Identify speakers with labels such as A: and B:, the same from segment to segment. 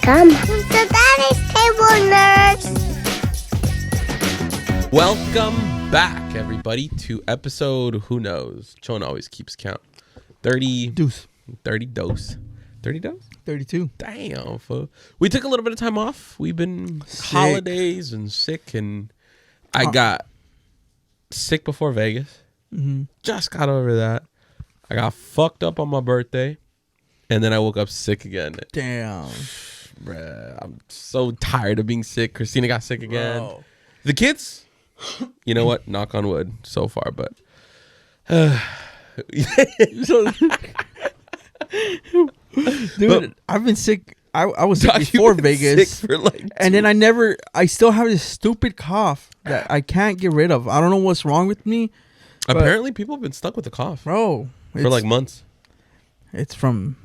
A: Welcome to Daddy's Table Nerds.
B: Welcome back, everybody, to episode, who knows? Chon always keeps count. 30 dose. 30 dose?
C: 32.
B: Damn, fool. We took a little bit of time off. We've been holidays and sick, and I got sick before Vegas. Mm-hmm. Just got over that. I got fucked up on my birthday, and then I woke up sick again.
C: Damn.
B: Bruh, I'm so tired of being sick. Christina got sick again.
C: Bro.
B: The kids, you know what? Knock on wood so far, but
C: Dude, I've been sick. I was sick before Vegas,
B: sick for like
C: and then I still have this stupid cough that I can't get rid of. I don't know what's wrong with me.
B: Apparently, people have been stuck with the cough,
C: Bro.
B: for like months.
C: It's from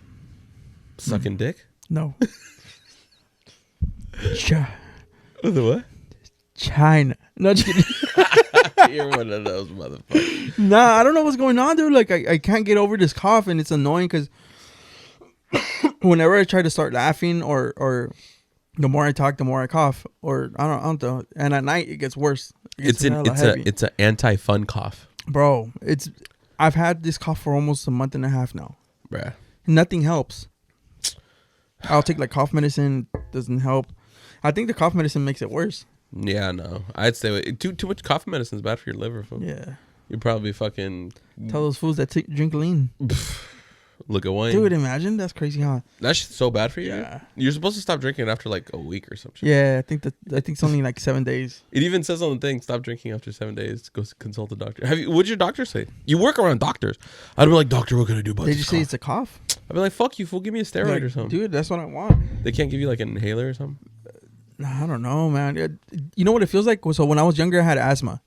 B: Sucking dick?
C: No.
B: The what?
C: China. No, just kidding.
B: You're one of those motherfuckers.
C: Nah, I don't know what's going on, dude. Like, I can't get over this cough, and it's annoying because whenever I try to start laughing or the more I talk, the more I cough. Or I don't know. And at night, it gets worse. It's
B: an anti-fun cough.
C: Bro, I've had this cough for almost a month and a half now.
B: Bruh.
C: Nothing helps. I'll take like cough medicine. Doesn't help. I think the cough medicine makes it worse.
B: Yeah, no. I'd stay away. Too much cough medicine is bad for your liver. Fool.
C: Yeah.
B: You'd probably fucking...
C: Tell those fools that drink lean.
B: Look at Wayne.
C: Dude, imagine. That's crazy, huh?
B: That shit's so bad for you.
C: Yeah.
B: You're supposed to stop drinking after like a week or something.
C: Yeah, I think it's only like 7 days.
B: It even says on the thing, stop drinking after 7 days. Go consult a doctor. What'd your doctor say? You work around doctors. I'd be like, doctor, what can I do about
C: They
B: this
C: just
B: cough?
C: say it's a cough.
B: I'd be like, fuck you, fool. Give me a steroid
C: Like,
B: or something.
C: Dude, that's what I want.
B: They can't give you like an inhaler or something?
C: I don't know, man. You know what it feels like? So when I was younger, I had asthma.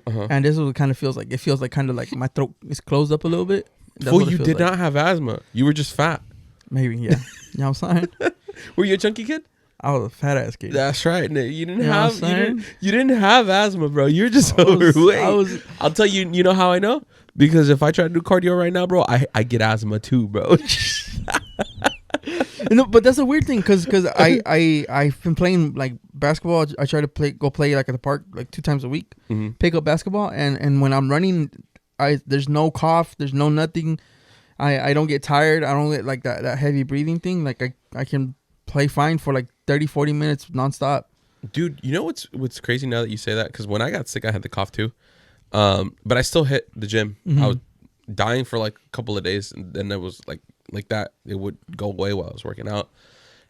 C: Uh-huh. And this is what it kind of feels like. It feels like kind of like my throat is closed up a little bit.
B: Fool, you did not have asthma. You were just fat.
C: Maybe, yeah. You know what I'm saying?
B: Were you a chunky kid?
C: I was a fat ass kid.
B: That's right. No, you didn't
C: You know
B: have
C: what I'm
B: you didn't have asthma, bro. You're just overweight. I'll tell you. You know how I know? Because if I try to do cardio right now, bro, I get asthma too, bro.
C: No, but that's a weird thing because I've been playing like basketball. I try to go play like at the park like 2 times a week. Mm-hmm. Pick up basketball and when I'm running, there's no cough, there's no nothing. I don't get tired. I don't get like that heavy breathing thing. Like I can play fine for like 30-40 minutes nonstop. Dude,
B: you know what's crazy now that you say that? Because when I got sick, I had the cough too. But I still hit the gym. Mm-hmm. I was dying for like a couple of days, and then it was like that. It would go away while I was working out,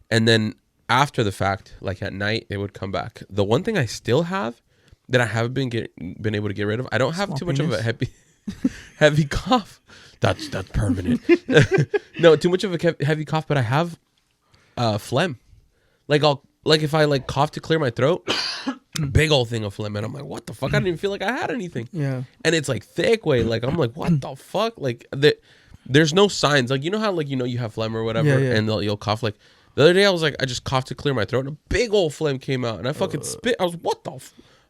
B: and then after the fact, like at night, it would come back. The one thing I still have that I haven't been able to get rid of, I don't have too much of a heavy cough. That's permanent. No, too much of a heavy cough, but I have phlegm. Like if I like cough to clear my throat, big old thing of phlegm, and I'm like, what the fuck? I didn't even feel like I had anything.
C: Yeah.
B: And it's like thick way. Like I'm like, what the fuck? Like there's no signs. Like you know how like you have phlegm or whatever, and you'll cough. Like the other day, I was like, I just coughed to clear my throat, and a big old phlegm came out, and I fucking spit. I was, what the?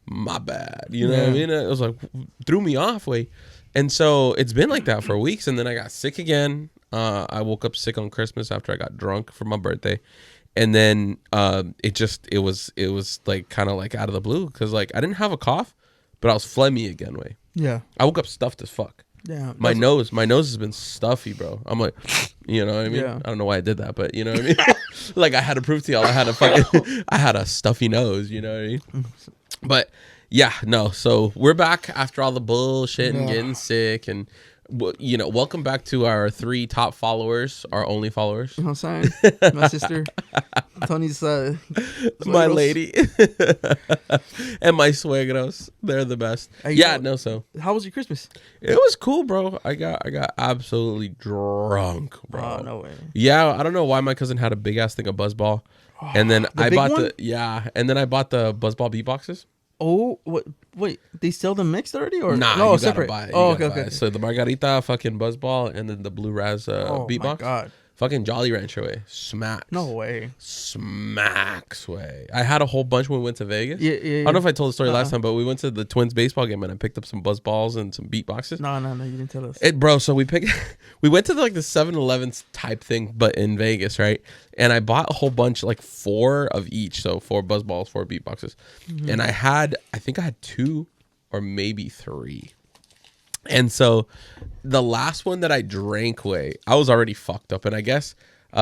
B: My bad. You know what I mean? It was like threw me off way. And so it's been like that for weeks, and then I got sick again. I woke up sick on Christmas after I got drunk for my birthday, and then it was like kind of like out of the blue because like I didn't have a cough, but I was phlegmy again. Way.
C: Yeah.
B: I woke up stuffed as fuck.
C: Yeah.
B: My nose has been stuffy, bro. I'm like, you know what I mean?
C: Yeah.
B: I don't know why I did that, but you know what I mean? Like I had to prove to y'all I had a stuffy nose. You know what I mean? But. Yeah, no. So we're back after all the bullshit and getting sick, and welcome back to our 3 top followers, our only followers.
C: You know what I'm saying? My sister, Tony's
B: my lady, and my suegros. They're the best. So
C: how was your Christmas?
B: It was cool, bro. I got absolutely drunk, bro.
C: Oh, no way.
B: Yeah, I don't know why my cousin had a big ass thing of Buzzball, and then I bought the Buzzball beatboxes.
C: Oh, what? Wait, they sell them mixed already, or
B: no?
C: Separate.
B: Buy it.
C: Okay.
B: So the margarita, fucking Buzzball, and then the blue raz beatbox.
C: My God.
B: Fucking Jolly Rancher way. Smacks.
C: No way.
B: Smacks way. I had a whole bunch when we went to Vegas.
C: Yeah.
B: I don't know if I told the story last time, but we went to the Twins baseball game and I picked up some buzz balls and some beat boxes.
C: No, you didn't tell us.
B: Bro, so we went to like the 7-Eleven type thing, but in Vegas, right? And I bought a whole bunch, like 4 of each. So 4 buzz balls, 4 beat boxes. And I think I had 2 or maybe 3. And so the last one that I drank I was already fucked up. And I guess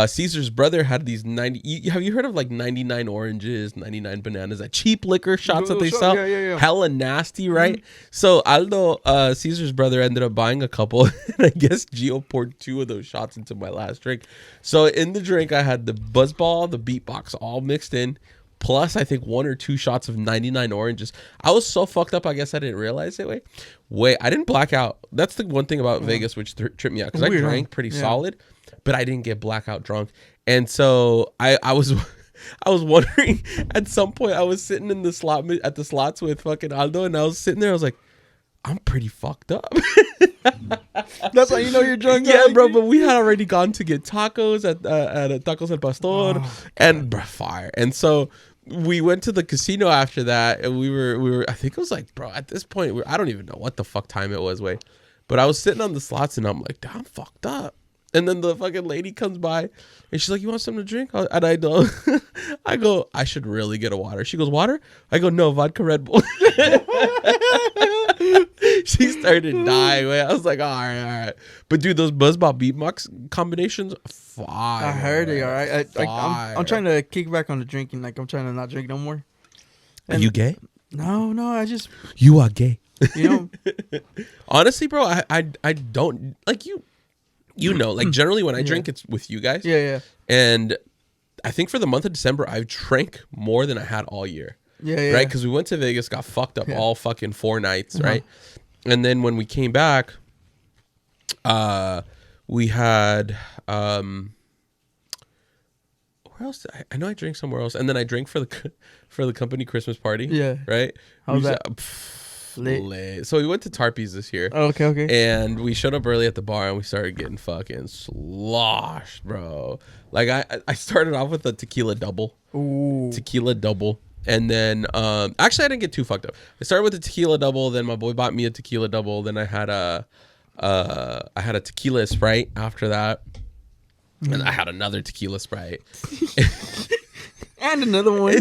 B: Caesar's brother had these 90. Have you heard of like 99 oranges, 99 bananas, that cheap liquor shots that they sell?
C: Yeah.
B: Hella nasty, right? So Aldo, Caesar's brother, ended up buying a couple. And I guess Gio poured 2 of those shots into my last drink. So in the drink, I had the buzzball, the beatbox all mixed in. Plus, I think 1 or 2 shots of 99 oranges. I was so fucked up, I guess I didn't realize it. Wait, I didn't black out. That's the one thing about Vegas which tripped me out. Because I drank pretty solid, but I didn't get blackout drunk. And so I was wondering, at some point, I was sitting in the slots with fucking Aldo, and I was sitting there, I was like, I'm pretty fucked up.
C: That's how you know you're drunk.
B: Yeah, bro, but we had already gone to get tacos at Tacos El Pastor, and fire. And so we went to the casino after that, and we were I think it was like, bro, at this point, I don't even know what the fuck time it was, but I was sitting on the slots, and I'm like, damn, I'm fucked up. And then the fucking lady comes by, and she's like, "You want something to drink?" And I go, "I should really get a water." She goes, "Water?" I go, "No, vodka Red Bull." She started dying. I was like, all right. But dude, those Buzzball Beatbox combinations, fire.
C: I heard it. All right. I'm trying to kick back on the drinking. Like, I'm trying to not drink no more.
B: Are you gay?
C: No. I just.
B: You are gay.
C: You know.
B: Honestly, bro, I don't like you. You know, like generally when I drink, it's with you guys.
C: Yeah.
B: And I think for the month of December, I've drank more than I had all year.
C: Yeah.
B: Right? Because we went to Vegas, got fucked up all fucking 4 nights, right? And then when we came back, we had where else? I know I drank somewhere else, and then I drank for the company Christmas party.
C: Yeah.
B: Right?
C: How was that?
B: Lit. So we went to Tarpey's this year.
C: Oh, okay.
B: And we showed up early at the bar, and we started getting fucking sloshed, bro. Like I started off with a tequila double.
C: Ooh.
B: Tequila double. And then, actually, I didn't get too fucked up. I started with a tequila double. Then my boy bought me a tequila double. Then I had a tequila Sprite after that, and I had another tequila Sprite,
C: and another one.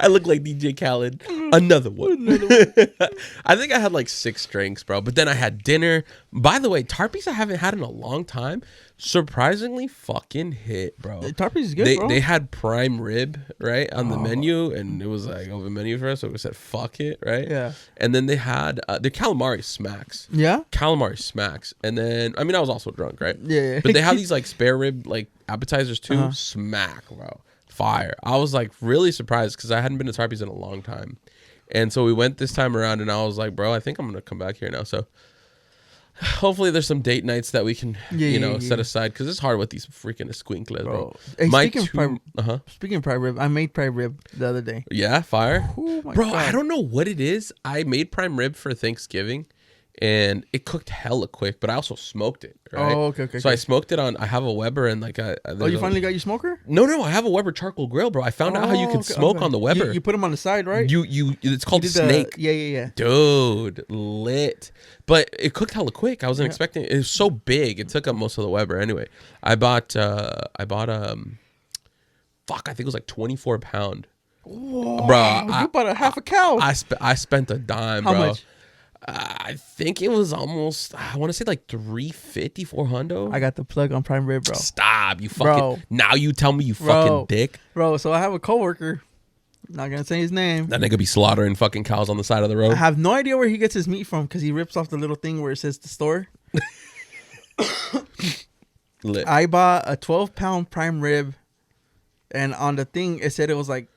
B: I look like DJ Khaled. Another one. I think I had like 6 drinks, bro. But then I had dinner. By the way, Tarpey's I haven't had in a long time. Surprisingly fucking hit, bro.
C: Tarpey's is good, bro.
B: They had prime rib, right, on the menu, and it was like over menu for us, so we said fuck it, right?
C: Yeah.
B: And then they had the calamari smacks.
C: Yeah?
B: Calamari smacks. And then, I mean, I was also drunk, right?
C: Yeah.
B: But they have these like spare rib like appetizers too. Smack, bro. Fire. I was like really surprised because I hadn't been to Tarpey's in a long time. And so we went this time around, and I was like, bro, I think I'm going to come back here now. So hopefully there's some date nights that we can, set aside, because it's hard with these freaking esquinkles, bro.
C: Hey, speaking of prime rib, I made prime rib the other day.
B: Yeah, fire.
C: Oh my
B: bro,
C: God.
B: I don't know what it is. I made prime rib for Thanksgiving, and it cooked hella quick, but I also smoked it, right?
C: Oh, okay.
B: So I smoked it I have a Weber, and like
C: you finally got your smoker?
B: No, I have a Weber charcoal grill, bro. I found out how you can smoke on the Weber.
C: You put them on the side, right?
B: It's called Snake.
C: Yeah.
B: Dude, lit. But it cooked hella quick. I wasn't expecting it. It was so big. It took up most of the Weber. Anyway, I bought I think it was like 24 pound.
C: Whoa,
B: bro,
C: you bought a half a cow.
B: I spent a dime,
C: How
B: bro.
C: much?
B: I think it was almost, I want to say like 350, 400.
C: I got the plug on prime rib, bro.
B: Stop, you fucking.
C: Bro.
B: Now you tell me, you fucking dick.
C: Bro, so I have a coworker. Not gonna say his name.
B: That nigga be slaughtering fucking cows on the side of the road.
C: I have no idea where he gets his meat from because he rips off the little thing where it says the store.
B: Lit.
C: I bought a 12-pound prime rib, and on the thing it said it was like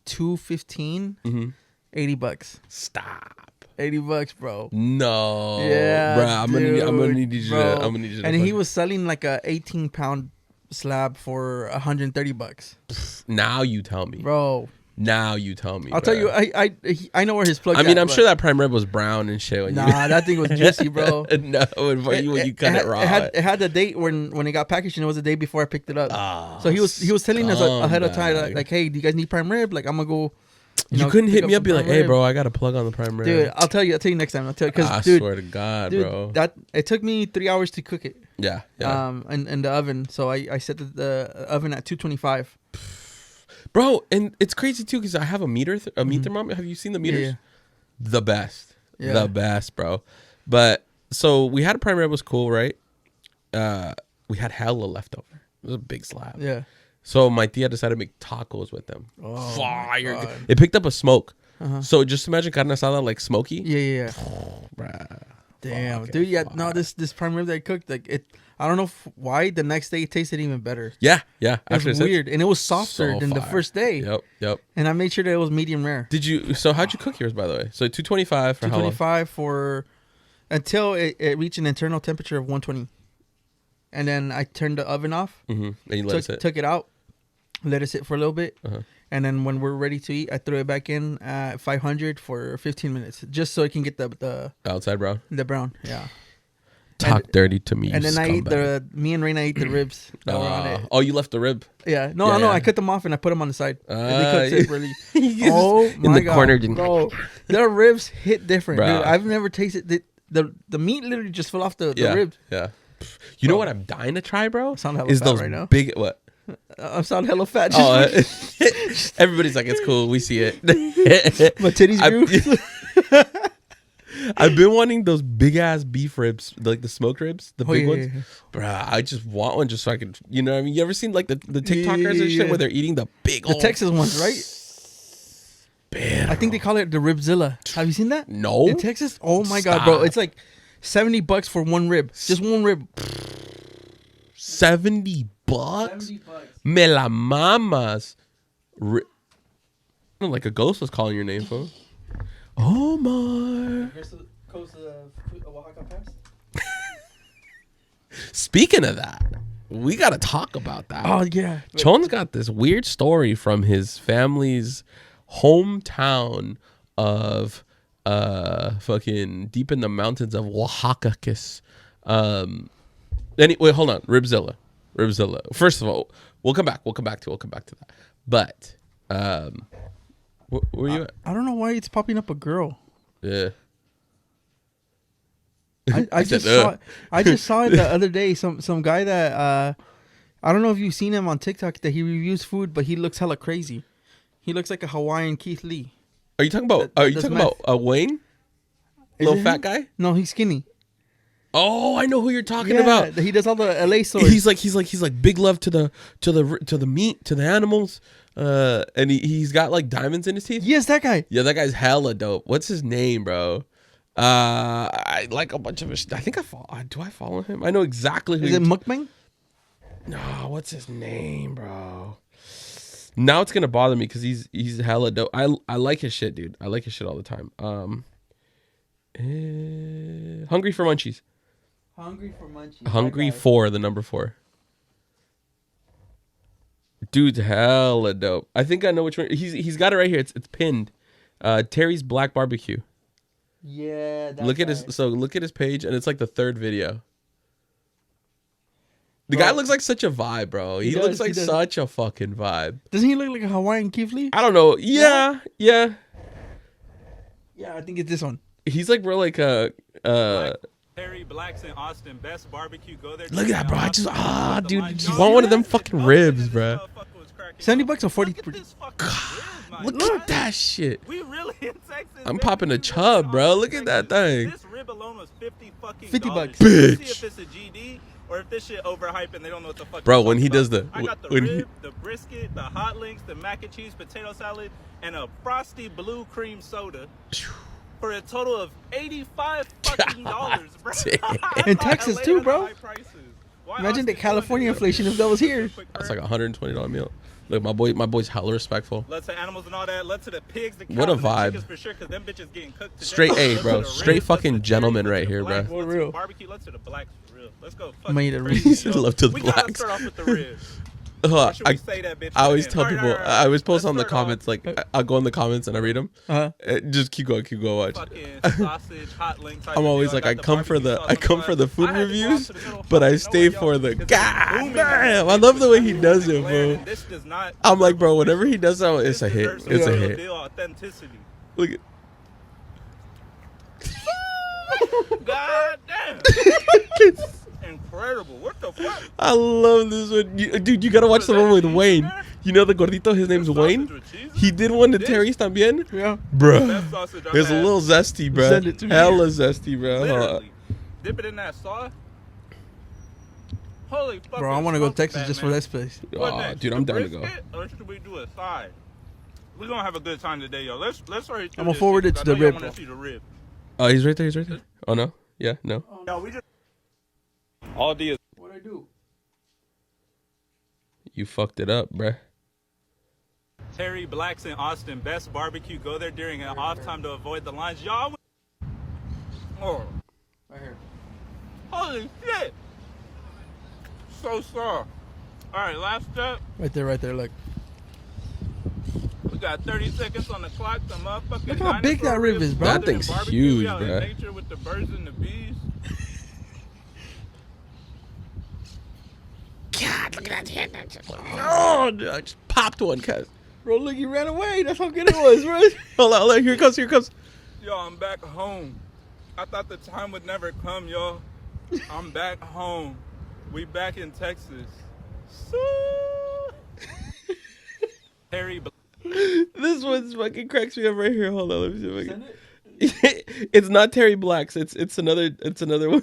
C: $2.15, $80.
B: Stop.
C: $80, bro.
B: No.
C: Yeah,
B: bro. I'm gonna need you to.
C: And he was selling like a 18-pound slab for $130.
B: Now you tell me,
C: Bro.
B: Now you tell me.
C: I'll tell you. I know where his plug.
B: I mean, I'm sure that prime rib was brown and shit. When
C: that thing was juicy, bro.
B: No, when you cut it raw.
C: It had the date when it got packaged, and it was the day before I picked it up. So he was telling us ahead of time, like, hey, do you guys need prime rib? Like, I'm gonna go.
B: You couldn't hit me up, be like, hey, bro, I got a plug on the prime rib.
C: Dude, I'll tell you next time.
B: I swear to God, bro.
C: That it took me 3 hours to cook it.
B: Yeah.
C: In the oven. So I set the oven at 225.
B: Bro, and it's crazy too because I have a meat thermometer. Have you seen the meters?
C: Yeah.
B: The best. Yeah. The best, bro. But so we had a prime rib, was cool, right? We had hella leftover. It was a big slab.
C: Yeah.
B: So my tia decided to make tacos with them.
C: Oh,
B: fire! It picked up a smoke. So just imagine carne asada like smoky.
C: Yeah.
B: Bruh.
C: Damn, dude. Yeah, no, this prime rib that I cooked, like it. I don't know why the next day it tasted even better.
B: Yeah.
C: It was weird, and it was softer than the first day.
B: Yep.
C: And I made sure that it was medium rare.
B: Did you? So how'd you cook yours, by the way? So 225 for
C: 225 for until it reached an internal temperature of 120, and then I turned the oven off.
B: And you let it sit.
C: Took it out, let it sit for a little bit, and then when we're ready to eat, I threw it back in at 500 for 15 minutes, just so it can get the
B: outside brown.
C: The brown, yeah.
B: Talk dirty to me.
C: And then me and Reina ate the ribs that were on it.
B: Oh, you left the rib?
C: Yeah. No, I cut them off and I put them on the side. And they cooked separately.
B: In the corner.
C: Bro, their ribs hit different,
B: Bro.
C: dude. I've never tasted the meat literally just fell off the ribs.
B: Yeah. You know what I'm dying to try, bro?
C: Sound hella
B: is
C: fat
B: those
C: right now.
B: big what?
C: I'm sounding hella fat.
B: Everybody's like, it's cool. We see it.
C: My titties grew.
B: I've been wanting those big ass beef ribs, like the smoked ribs, the big ones.
C: Yeah.
B: Bruh, I just want one just so I can, you know what I mean? You ever seen like the TikTokers and shit where they're eating the big
C: The Texas ones, right?
B: Bam.
C: I think they call it the Ribzilla. Have you seen that?
B: No.
C: In Texas? Oh my God, bro. It's like $70 for one rib. Just one rib.
B: $70? Me la mamas. Like a ghost was calling your name, fool. Omar. Speaking of that, we gotta talk about that.
C: Oh yeah.
B: Chon's got this weird story from his family's hometown of fucking deep in the mountains of Oaxaca. Anyway, hold on. Ribzilla. First of all, we'll come back to that. But where were you at?
C: I don't know why it's popping up a girl.
B: Yeah.
C: I just saw it the other day. Some guy that I don't know if you've seen him on TikTok that he reviews food, but he looks hella crazy. He looks like a Hawaiian Keith Lee.
B: Are you talking about Wayne? Little fat guy?
C: No, he's skinny.
B: Oh, I know who you're talking about.
C: He does all the LA stores.
B: He's like big love to the meat, to the animals. And he's got like diamonds in his teeth.
C: Yes, that guy.
B: Yeah, that guy's hella dope. What's his name, bro? I like a bunch of his. I think do I follow him? I know exactly who.
C: Is it Mukbang?
B: No, what's his name, bro? Now it's gonna bother me because he's hella dope. I like his shit, dude. I like his shit all the time. Hungry for Munchies. Hungry for the number 4. Dude's hella dope. I think I know which one. He's got it right here. It's pinned. Terry's Black Barbecue.
C: Yeah.
B: Look at his page, and it's like the 3rd video. The guy looks like such a vibe, bro. He looks like such a fucking vibe.
C: Doesn't he look like a Hawaiian Keith Lee?
B: I don't know. Yeah.
C: Yeah, I think it's this one.
B: He's like real like
D: Harry Blacks in Austin, best barbecue. Go there.
B: Look at that, bro. I just want one of them fucking ribs, bro.
C: $70 or 40.
B: Look at that shit.
D: We really in Texas.
B: I'm popping a chub, bro. Look at that thing.
D: This rib alone was $50.
C: $50.
B: Bitch.
D: See if it's a GD or if this shit overhyped and they don't know what the fuck.
B: Bro, when he does
D: I got the rib, the brisket, the hot links, the mac and cheese, potato salad, and a frosty blue cream soda. For a total of $85 fucking dollars, bro.
C: In Texas too, bro. Imagine the California inflation if that was here.
B: That's like a $120 meal. Look, my boy's hella respectful.
D: Let's say animals and all that. Let's to the pigs, the cows,
B: what a
D: and the
B: vibe.
D: chickens for sure, because them bitches getting cooked today.
B: Straight A, bro.
D: Let's to the
B: Straight
D: ribs,
B: fucking
D: let's to
B: gentleman
D: the
B: right here,
D: blacks,
B: bro.
D: let's to
C: real.
D: Barbecue. Let's to the blacks for real. Let's go.
C: Made a
D: crazy,
C: reason.
D: yo.
B: Love to the
D: we gotta
B: blacks.
D: start off with the ribs. Or should we say that bitch
B: I always
D: again?
B: tell
D: Alright,
B: people.
D: alright,
B: I always post
D: let's
B: on the
D: start off.
B: comments. Like I'll go in the comments and I read them. Just keep going. Watch.
D: Fucking sausage, hot link type
B: I'm
D: of
B: always
D: deal.
B: like,
D: got
B: I
D: the
B: come for
D: barbecue
B: the
D: sauce
B: I
D: on
B: come
D: the
B: for the
D: side.
B: food
D: I had to go out
B: reviews,
D: to the middle
B: but I
D: fucking
B: stay
D: nowhere,
B: for
D: y'all,
B: the
D: 'cause it's
B: god
D: booming
B: damn.
D: out.
B: I love the way he
D: It's
B: does it,
D: glaring,
B: bro.
D: and this does not
B: I'm like, bro,
D: deserve
B: whenever he does that, it's
D: this
B: a hit.
D: deserves
B: It's a
D: some real
B: hit.
D: deal authenticity.
B: Look at.
D: God damn. Incredible. What the fuck?
B: I love this one, dude. You gotta watch the one with Wayne. You know the gordito. His name's
D: This
B: Wayne.
D: sausage with cheese?
B: He did one to
D: This?
B: Terry's también,
C: Yeah.
B: bro.
D: Best sausage I've
B: It's a
D: had.
B: little zesty, bro.
C: Send it to me.
B: Hella zesty, bro.
D: Literally. Dip it in that sauce. Holy fuck.
C: Bro, I want to go to Texas just for this place.
B: Oh, dude, I'm down to go.
D: Or should we do a side? We're gonna have a good time today, yo. Let's hurry through
C: I'm gonna
D: this
C: forward
D: shit,
C: it to
D: 'cause I
C: the
D: know y'all
C: rib,
D: wanna
C: bro.
D: see the rib.
B: Oh, he's right there. He's right there. Oh no. Yeah. No.
D: Yo, we just all D is
C: What'd I do?
B: You fucked it up, bruh.
D: Terry Blacks in Austin, best barbecue. Go there during an off time to avoid the lines. Y'all. Oh,
C: Right here.
D: holy shit! So soft. All right, last step.
C: Right there. Look.
D: We got 30 seconds on the clock. The motherfucking
C: Look how big
D: dinosaur
C: that rib
D: ribs
C: is, bro.
B: That
D: weathered in
B: thing's
D: barbecue.
B: huge,
D: We out in
B: bruh.
D: nature with the birds and the bees.
B: God, look at that. Oh, dude, I just popped one, cuz.
C: Bro, look, he ran away. That's how good it was, bro.
B: Hold on. Here it comes.
D: Yo, I'm back home. I thought the time would never come, yo. I'm back home. We back in Texas. Terry
B: This one's fucking cracks me up right here. Hold on. Let me see if I can. It's not Terry Black's. It's another one.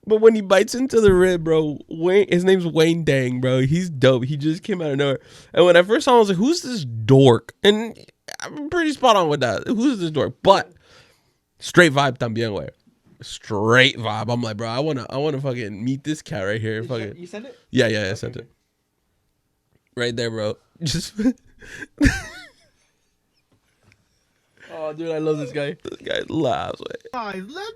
B: But when he bites into the rib, bro, Wayne, his name's Wayne Dang, bro. He's dope. He just came out of nowhere. And when I first saw him, I was like, who's this dork? And I'm pretty spot on with that. Who's this dork? But straight vibe también, güey. Straight vibe. I'm like, bro, I wanna fucking meet this cat right here. Fucking.
C: You send it?
B: Yeah, I sent it. Right there, bro. Just
C: Oh, dude, I love this guy.
B: this guy laughs. Wait.
E: Guys, let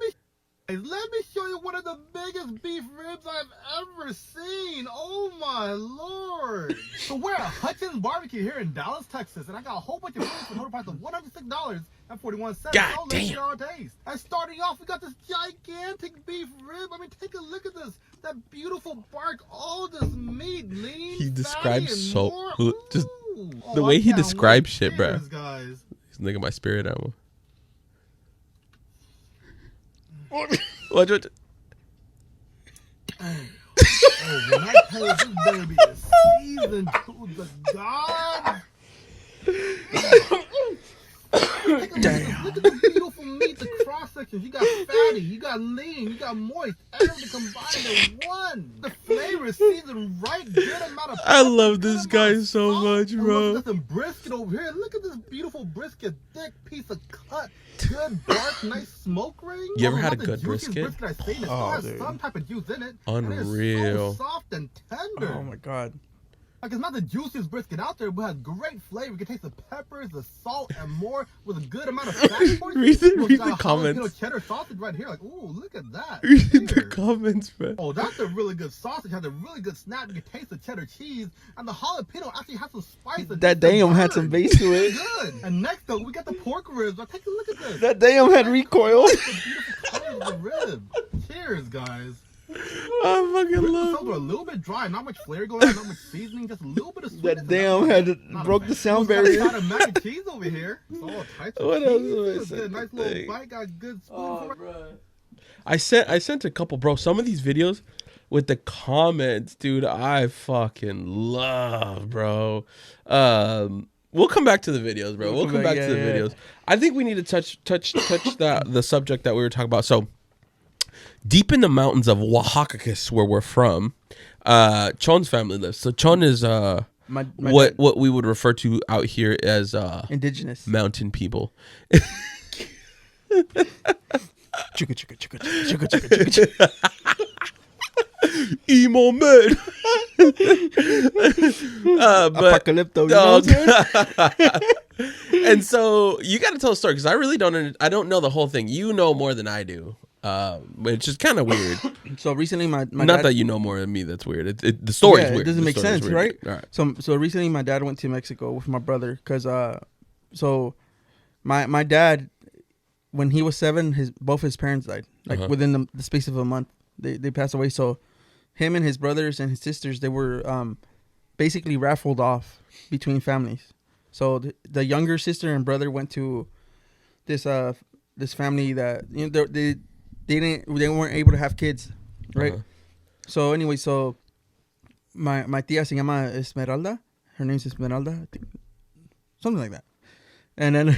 E: me show you one of the biggest beef ribs I've ever seen. Oh my lord! So we're at Hutchins Barbecue here in Dallas, Texas, and I got a whole bunch of ribs for a total price of $106.41.
B: God
E: So let's
B: damn.
E: get our taste. And starting off, we got this gigantic beef rib. I mean, take a look at this. That beautiful bark, all this meat, lean,
B: He
E: fatty,
B: describes
E: and
B: so-
E: more.
B: just
E: Ooh.
B: the
E: Oh,
B: way
E: I
B: he
E: can't
B: describes
E: wait.
B: shit, bruh.
E: Cheers, guys.
B: He's licking my spirit animal. Watch.
E: Oh, when I tell you this baby is seasoned to the god. Look at the beautiful meat, the cross sections. You got fatty, you got lean, you got moist, everything combined in one. The flavor is seasoned right, good amount of.
B: I
E: pepper,
B: love
E: good
B: this
E: amount
B: guy
E: of
B: so
E: salt.
B: much,
E: And
B: bro.
E: Look at some brisket over here. Look at this beautiful brisket, thick piece of cut, good bark, nice smoke ring.
B: You ever
E: Oh,
B: had a
E: not the
B: good
E: juiciest
B: brisket?
E: I've seen. It still
C: Oh,
E: has
C: dude.
E: some type of juice in it. And it is
B: Unreal.
E: so soft and tender.
C: Oh my god.
E: Like, it's not the juiciest brisket out there, but it has great flavor. You can taste the peppers, the salt, and more with a good amount of fat.
B: Read the comments.
E: Jalapeno cheddar sausage right here. Like, ooh, look at that.
B: Read the
E: Cheers.
B: comments, bro.
E: Oh, that's a really good sausage. Has a really good snap. You can taste the cheddar cheese, and the jalapeno actually has some spice.
C: That damn had some base to it.
E: Good. And next though, we got the pork ribs. Now, take a look at this.
C: That damn had recoil.
E: The beautiful color of the rib. Cheers, guys.
B: I fucking
E: Ribs
B: love
E: themselves are a little bit dry, not much flavor going on, not much seasoning, just a little bit of sweetness.
C: That
E: and
C: damn
E: that's
C: had
E: not a
C: broke
E: fan.
C: the sound
E: We got a
C: barrier.
E: side of mac and cheese over here. It's all types of
B: What
E: cheese.
B: else do I
E: It's
B: say
E: good. Nice little
B: today?
E: bite. Got a good spoon.
C: Oh,
E: for it.
B: I sent a couple, bro. Some of these videos with the comments, dude, I fucking love, bro. We'll come back to the videos, bro. We'll come back to the videos. I think we need to touch the subject that we were talking about. So deep in the mountains of Oaxaca, where we're from, Chon's family lives. So Chon is
C: My
B: what we would refer to out here as
C: indigenous.
B: mountain people.
C: Chugga, chugga, chugga, chugga, chugga, chugga, chugga.
B: Emo man. But
C: Apocalypto, you know what I'm saying?
B: and so you got to tell a story because I really don't know the whole thing. You know more than I do. Which is kind of weird.
C: So recently, my
B: Not
C: dad,
B: that you know more than me. That's weird. The story's
C: yeah,
B: weird.
C: it doesn't
B: The
C: make
B: story's
C: sense,
B: weird.
C: right?
B: All right.
C: So recently, my dad went to Mexico with my brother because so my dad, when he was 7, both his parents died like within the space of a month. They passed away. So him and his brothers and his sisters, they were basically raffled off between families. So the younger sister and brother went to this family that they weren't able to have kids, right? So anyway, so my tía se llama Esmeralda. Her name's Esmeralda, I think, something like that. And then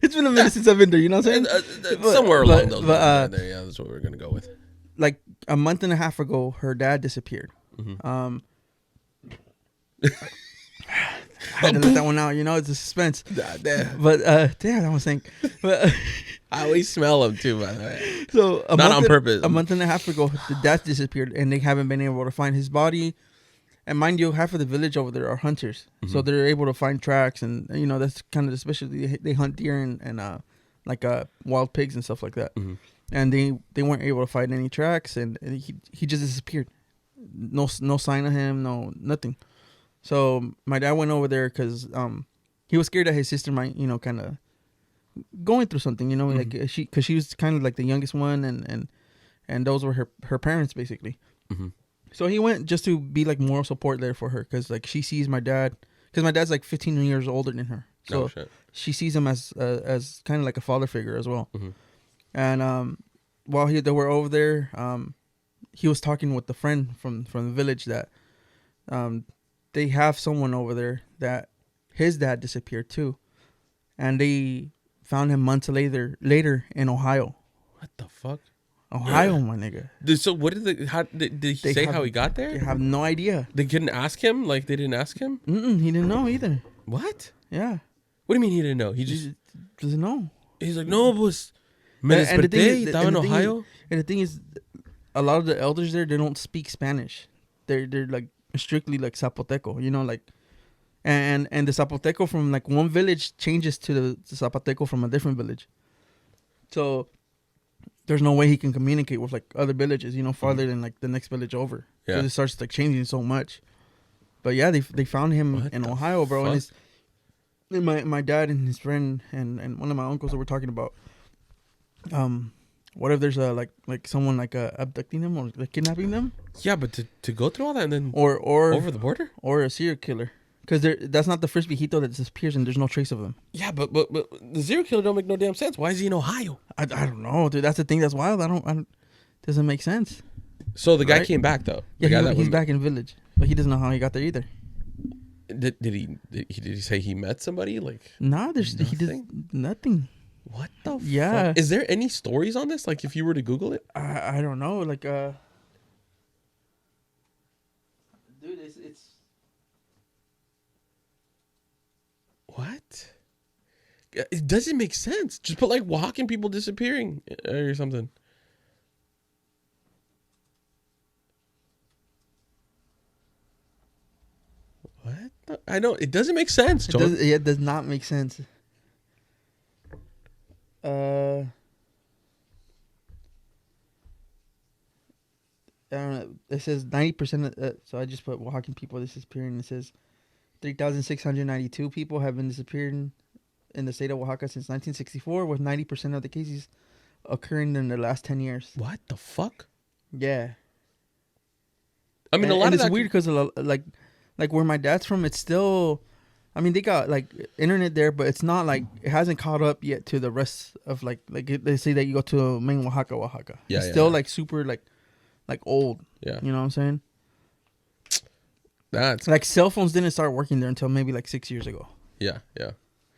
C: it's been a minute since I've been there. You know what I'm saying?
B: Somewhere along those lines. There, yeah, that's what we're gonna go with.
C: Like a month and a half ago, her dad disappeared. I had to let that one out. You know, it's a suspense.
B: Damn.
C: But damn, I was saying. But
B: I always smell them too, by the way.
C: so
B: Not on purpose.
C: A month and a half ago, the dad disappeared, and they haven't been able to find his body. And mind you, half of the village over there are hunters, so they're able to find tracks, and you know that's kind of the specialty. They hunt deer and like wild pigs and stuff like that. And they weren't able to find any tracks, and he just disappeared. No sign of him, nothing. So my dad went over there because he was scared that his sister might, you know, kind of going through something, you know, like because she was kind of like the youngest one, and those were her parents basically. So he went just to be like moral support there for her, because like she sees my dad, because my dad's like 15 years older than her, so she sees him as kind of like a father figure as well. And while they were over there, he was talking with the friend from the village that they have someone over there that his dad disappeared too, and they found him months later in Ohio.
B: What the fuck?
C: Ohio, my nigga.
B: So what did he say how he got there?
C: They have no idea.
B: They couldn't ask him? Like they didn't ask him?
C: He didn't know either.
B: What?
C: Yeah.
B: What do you mean he didn't know? He just
C: doesn't know.
B: He's like, no, pues me desperté, estaba en Ohio.
C: And the thing is, a lot of the elders there, they don't speak Spanish. They're like strictly like Zapoteco, you know, like, and the Zapoteco from like one village changes to the Zapoteco from a different village. So there's no way he can communicate with like other villages, you know, farther than like the next village over.
B: Yeah.
C: Because it starts like changing so much. But yeah, they found him in Ohio, bro.
B: Fuck?
C: And my dad and his friend and one of my uncles that were talking about, what if there's a like someone like abducting them or like kidnapping them?
B: Yeah, but to go through all that and then
C: or
B: over the border,
C: or a serial killer, because that's not the first viejito that disappears and there's no trace of them.
B: Yeah, but the serial killer don't make no damn sense. Why is he in Ohio?
C: I don't know, dude. That's the thing that's wild. I don't doesn't make sense.
B: So the guy came back though.
C: Yeah, he's back in village, but he doesn't know how he got there either.
B: Did he say he met somebody? Like
C: nah, he did nothing.
B: What the
C: yeah
B: fuck? Is there any stories on this? Like if you were to Google it?
C: I don't know. Like dude, it's
B: what? It doesn't make sense. Just put like Oaxacan people disappearing or something. What? I know it doesn't make sense.
C: It does not make sense. I don't know. It says 90%. So I just put Oaxacan people disappearing. It says 3,692 people have been disappearing in the state of Oaxaca since 1964, with 90% of the cases occurring in the last 10 years.
B: What the fuck?
C: Yeah.
B: I mean, a lot of
C: it's weird because like where my dad's from, it's still, I mean, they got like internet there, but it's not like, it hasn't caught up yet to the rest of like they say that you go to main Oaxaca.
B: Yeah,
C: it's still like super like old.
B: Yeah.
C: You know what I'm saying?
B: That's
C: like cell phones didn't start working there until maybe like 6 years ago.
B: Yeah.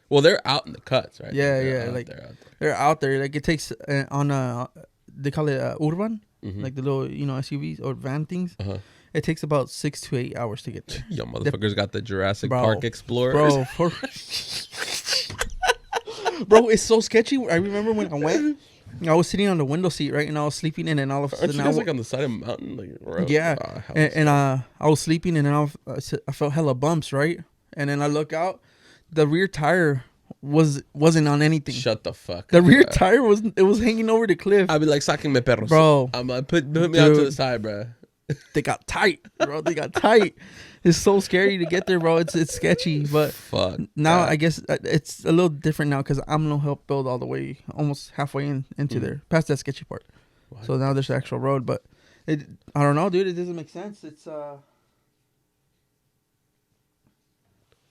B: Well, they're out in the cuts, right?
C: Yeah. Like they're out there. Like it takes on they call it urban, like the little SUVs or van things. It takes about 6 to 8 hours to get there.
B: Yo, motherfuckers got the Jurassic Park Explorers.
C: Bro, it's so sketchy. I remember when I went, I was sitting on the window seat, right, and I was sleeping, and then all of a sudden,
B: Aren't you guys like on the side of a mountain, like
C: yeah, and I was sleeping, and then I felt hella bumps, right, and then I look out, the rear tire wasn't on anything.
B: Shut the fuck
C: The
B: up,
C: rear
B: bro.
C: tire was hanging over the cliff.
B: I'd be like, sacking me perros.
C: Bro.
B: I'm like, put me out to the
C: Dude.
B: side, bro.
C: They got tight, bro. They got tight. It's so scary to get there, bro. It's sketchy, but
B: Fuck.
C: now
B: that.
C: I guess it's a little different now because I'm gonna help build all the way, almost halfway into there, past that sketchy part.
B: What?
C: So now there's the actual road, but I don't know, dude. It doesn't make sense. It's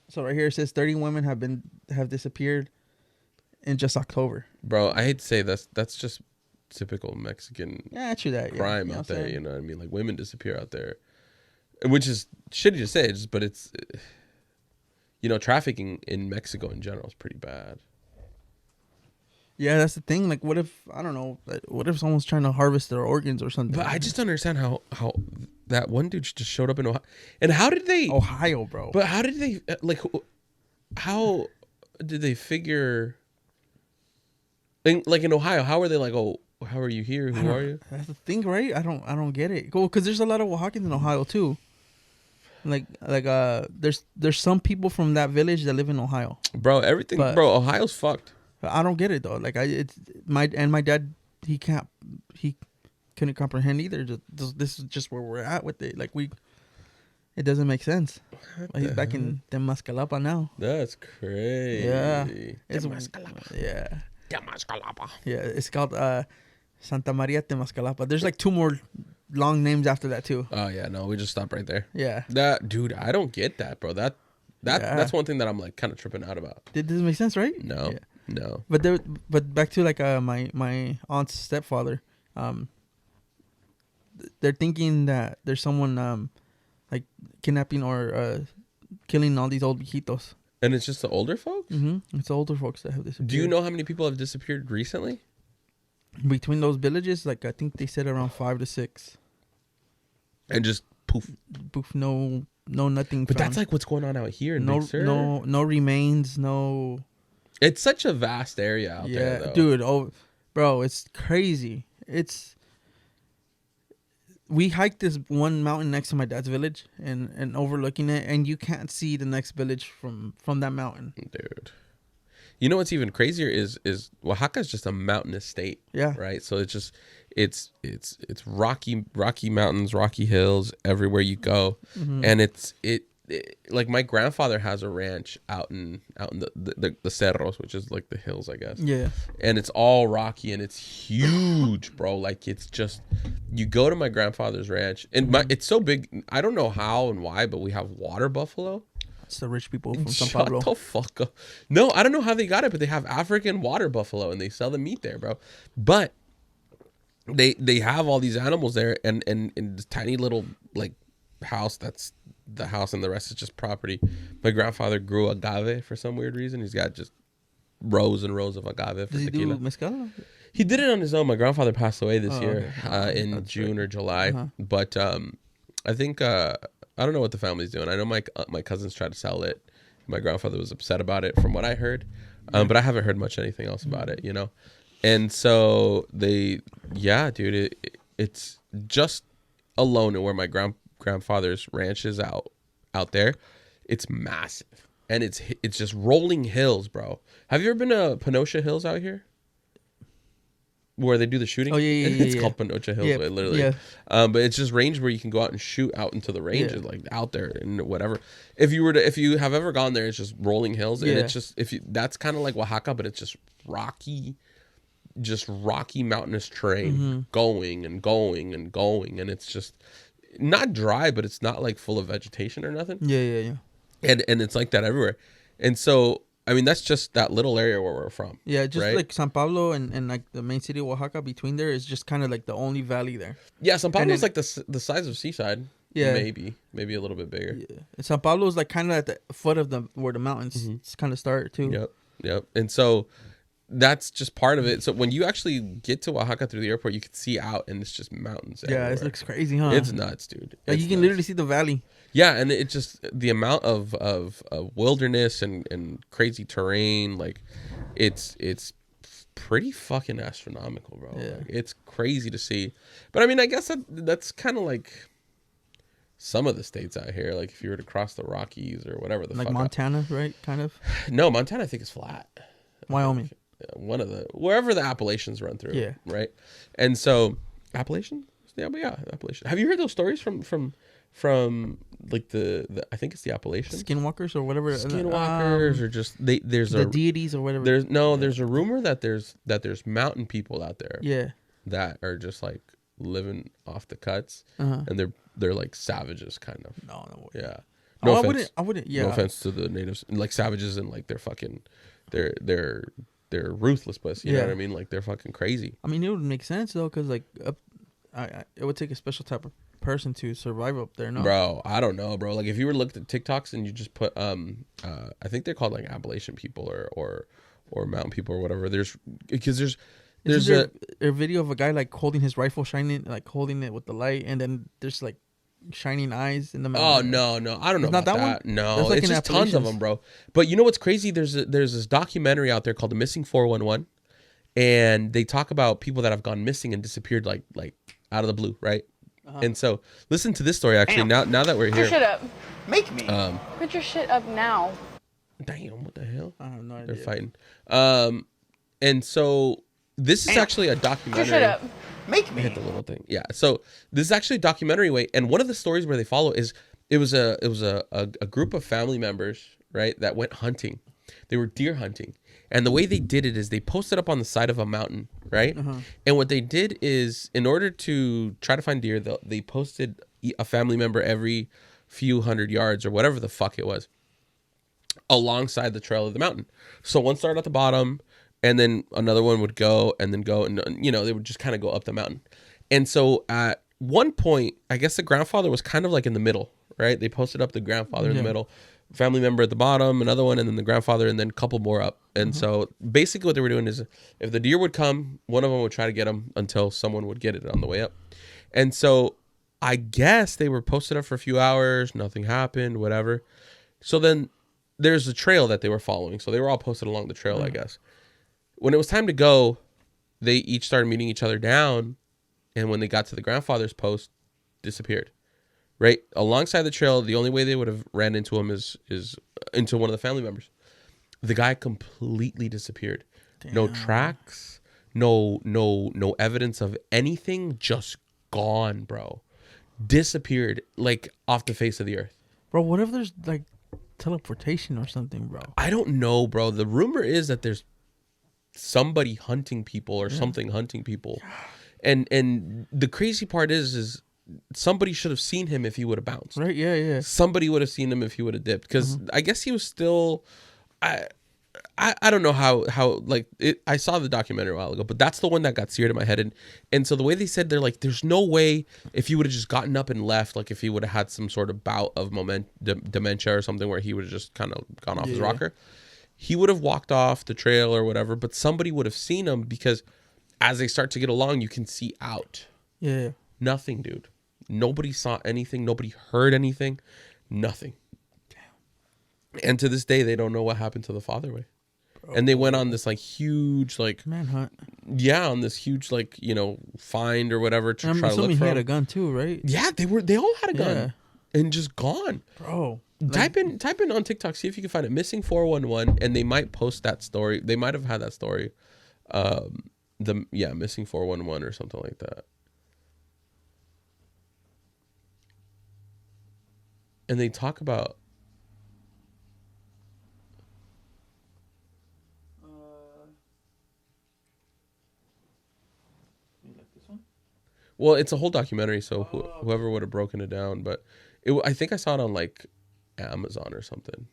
C: So right here it says 30 women have disappeared in just October.
B: Bro, I hate to say that's just typical Mexican
C: Yeah, true that. Yeah.
B: crime
C: You know
B: out
C: what I'm
B: there.
C: saying?
B: You know what I mean? Like women disappear out there, which is shitty to say, but it's trafficking in Mexico in general is pretty bad.
C: Yeah, that's the thing. Like, what if I don't know? What if someone's trying to harvest their organs or something?
B: But I just don't understand how that one dude just showed up in Ohio, and how did they?
C: Ohio, bro.
B: But how did they how did they figure? Like in Ohio, how are they like? Oh, how are you here? Who are you?
C: That's the thing, right? I don't get it. Cool, because there's a lot of Oaxacans in Ohio too. There's some people from that village that live in Ohio.
B: Bro, everything,
C: But-
B: bro. Ohio's fucked.
C: I don't get it though. Like my dad, he couldn't comprehend either. This is just where we're at with it. Like it doesn't make sense. Like, he's back in Temascalapa now.
B: That's crazy.
C: Yeah, it's
B: Temascalapa.
C: yeah.
B: Temascalapa.
C: Yeah, it's called Santa Maria Temascalapa. There's like 2 more long names after that too.
B: Oh yeah, no, we just stop right there.
C: Yeah.
B: That dude, I don't get that, bro.
C: Yeah.
B: That's one thing that I'm like kind of tripping out about.
C: It doesn't make sense, right?
B: No,
C: Yeah.
B: no.
C: But back to like my aunt's stepfather, they're thinking that there's someone like kidnapping or killing all these old viejitos.
B: And it's just the older folks.
C: It's the older folks that have disappeared.
B: Do you know how many people have disappeared recently?
C: Between those villages? Like I think they said around 5 to 6.
B: And just poof.
C: Poof, no nothing.
B: But
C: found.
B: that's like what's going on out here in
C: no
B: Big Sur.
C: no remains, no.
B: It's such a vast area out there, though.
C: Dude. Oh, bro, it's crazy. We hiked this one mountain next to my dad's village and overlooking it, and you can't see the next village from that mountain.
B: Dude. You know what's even crazier is Oaxaca is just a mountainous state.
C: Yeah.
B: Right. So it's just it's rocky mountains, rocky hills everywhere you go, and it like my grandfather has a ranch out in the cerros, which is like the hills, I guess.
C: Yeah.
B: And it's all rocky and it's huge, bro. Like it's just you go to my grandfather's ranch and it's so big. I don't know how and why, but we have water buffalo.
C: It's the rich people from San
B: Shut
C: Pablo.
B: the fuck up. No, I don't know how they got it, but they have African water buffalo and they sell the meat there, bro. But they have all these animals there and in this tiny little like house that's the house and the rest is just property. My grandfather grew agave for some weird reason. He's got just rows and rows of agave for
C: Does he
B: tequila.
C: do mezcal?
B: He did it on his own. My grandfather passed away this year
C: okay.
B: in
C: That's
B: June
C: right.
B: or July. But I think I don't know what the family's doing. I know my cousins tried to sell it. My grandfather was upset about it, from what I heard. But I haven't heard much anything else about it, you know. And so dude, it's just alone where my grandfather's ranch is out there. It's massive, and it's just rolling hills, bro. Have you ever been to Panocha Hills out here? Where they do the shooting?
C: Oh, yeah,
B: It's
C: yeah.
B: called Panocha Hills,
C: Yeah,
B: literally.
C: yeah.
B: But it's just range where you can go out and shoot out into the ranges,
C: Yeah.
B: like out there and whatever. If you have ever gone there, it's just rolling hills, and
C: Yeah.
B: it's just that's kind of like Oaxaca, but it's just rocky mountainous terrain, going and going and going, and it's just not dry, but it's not like full of vegetation or nothing.
C: Yeah.
B: And it's like that everywhere, and so. I mean, that's just that little area where we're from.
C: Yeah, just
B: right?
C: like San Pablo and like the main city of Oaxaca, between there is just kind of like the only valley there.
B: Yeah, San Pablo's
C: then-
B: like the size of Seaside.
C: Yeah.
B: Maybe a little bit bigger.
C: Yeah. And San Pablo is like kind of at the foot of where the mountains kind of start too.
B: Yep. And so that's just part of it. So when you actually get to Oaxaca through the airport, you can see out, and it's just mountains.
C: Yeah,
B: everywhere.
C: it looks crazy, huh?
B: It's nuts, dude.
C: Like
B: It's
C: you can
B: nuts.
C: literally see the valley.
B: Yeah, and it just the amount of wilderness and crazy terrain, like it's pretty fucking astronomical, bro.
C: Yeah.
B: Like, it's crazy to see. But I mean, I guess that's kind of like some of the states out here. Like if you were to cross the Rockies or whatever the
C: Like
B: fuck.
C: Montana, right? Kind of.
B: No, Montana I think is flat.
C: Wyoming.
B: One of the wherever the Appalachians run through.
C: Yeah.
B: Right. And so Appalachian. Yeah, but yeah, Appalachian. Have you heard those stories from like the I think it's the Appalachians.
C: Skinwalkers or whatever.
B: Skinwalkers or just there's
C: the deities or whatever.
B: There's a rumor that there's mountain people out there.
C: Yeah.
B: That are just like living off the cuts, and they're like savages, kind of.
C: No.
B: Yeah.
C: No,
B: No offense.
C: I wouldn't. Yeah.
B: No offense to the natives, like savages, and like they're fucking, they're ruthless, but you know what I mean. Like they're fucking crazy.
C: I mean, it would make sense though, because like, it would take a special type of person to survive up there. No,
B: bro, I don't know, bro. Like if you were to look at TikToks and you just put I think they're called like Appalachian people or mountain people or whatever. There's
C: a video of a guy like holding his rifle, holding it with the light, and then there's like shining eyes in the mountain.
B: Oh no, I don't know
C: It's not
B: about
C: that
B: that.
C: one?
B: No,
C: That's like
B: it's
C: in
B: just tons of
C: Appalachians.
B: them, bro. But you know what's crazy? There's this documentary out there called The Missing 411, and they talk about people that have gone missing and disappeared like out of the blue, right? And so listen to this story actually. Now that we're
F: Put your
B: here,
F: shit up.
E: Make me.
F: Put your shit up now.
B: damn, what the hell?
C: I have no idea.
B: They're fighting. And so this is actually a
F: Put your
B: documentary.
F: shit up.
E: Make
B: Hit the little thing. Yeah. So this is actually a documentary way, and one of the stories where they follow is it was a group of family members, right, that went hunting. They were deer hunting, and the way they did it is they posted up on the side of a mountain, right? And what they did is, in order to try to find deer, they posted a family member every few hundred yards or whatever the fuck it was, alongside the trail of the mountain. So one started at the bottom, and then another one would go, and then go, and they would just kind of go up the mountain. And so at one point, I guess the grandfather was kind of like in the middle, right? They posted up the grandfather in the middle, family member at the bottom, another one, and then the grandfather, and then a couple more up. And so basically what they were doing is, if the deer would come, one of them would try to get them until someone would get it on the way up. And so I guess they were posted up for a few hours, nothing happened, whatever. So then there's a trail that they were following. So they were all posted along the trail, I guess. When it was time to go, they each started meeting each other down, and when they got to the grandfather's post, disappeared. Right alongside the trail, the only way they would have ran into him is into one of the family members. The guy completely disappeared. Damn. No tracks, no evidence of anything. Just gone, bro. Disappeared, like off the face of the earth.
C: Bro, what if there's like teleportation or something, bro?
B: I don't know, bro. The rumor is that there's somebody hunting people or something hunting people, and the crazy part is somebody should have seen him if he would have bounced.
C: Right? Yeah.
B: Somebody would have seen him if he would have dipped, because I guess he was still. I don't know how like it, I saw the documentary a while ago, but that's the one that got seared in my head, and so the way they said, they're like, there's no way if he would have just gotten up and left, like if he would have had some sort of bout of dementia or something where he would have just kind of gone off his rocker, he would have walked off the trail or whatever, but somebody would have seen him, because as they start to get along, you can see out.
C: Yeah.
B: Nothing, dude. Nobody saw anything. Nobody heard anything. Nothing. Damn. And to this day, they don't know what happened to the fatherway. And they went on this like huge like
C: manhunt.
B: Yeah, on this huge like find or whatever to
C: I'm
B: try to look
C: assuming
B: for
C: he had
B: him.
C: a gun too, right?
B: Yeah, they all had a gun and just gone.
C: Bro,
B: Type in on TikTok, see if you can find it. Missing 411, and they might post that story. They might have had that story. Missing 411 or something like that. And they talk about well, it's a whole documentary, so whoever would have broken it down, but I think I saw it on like Amazon or something.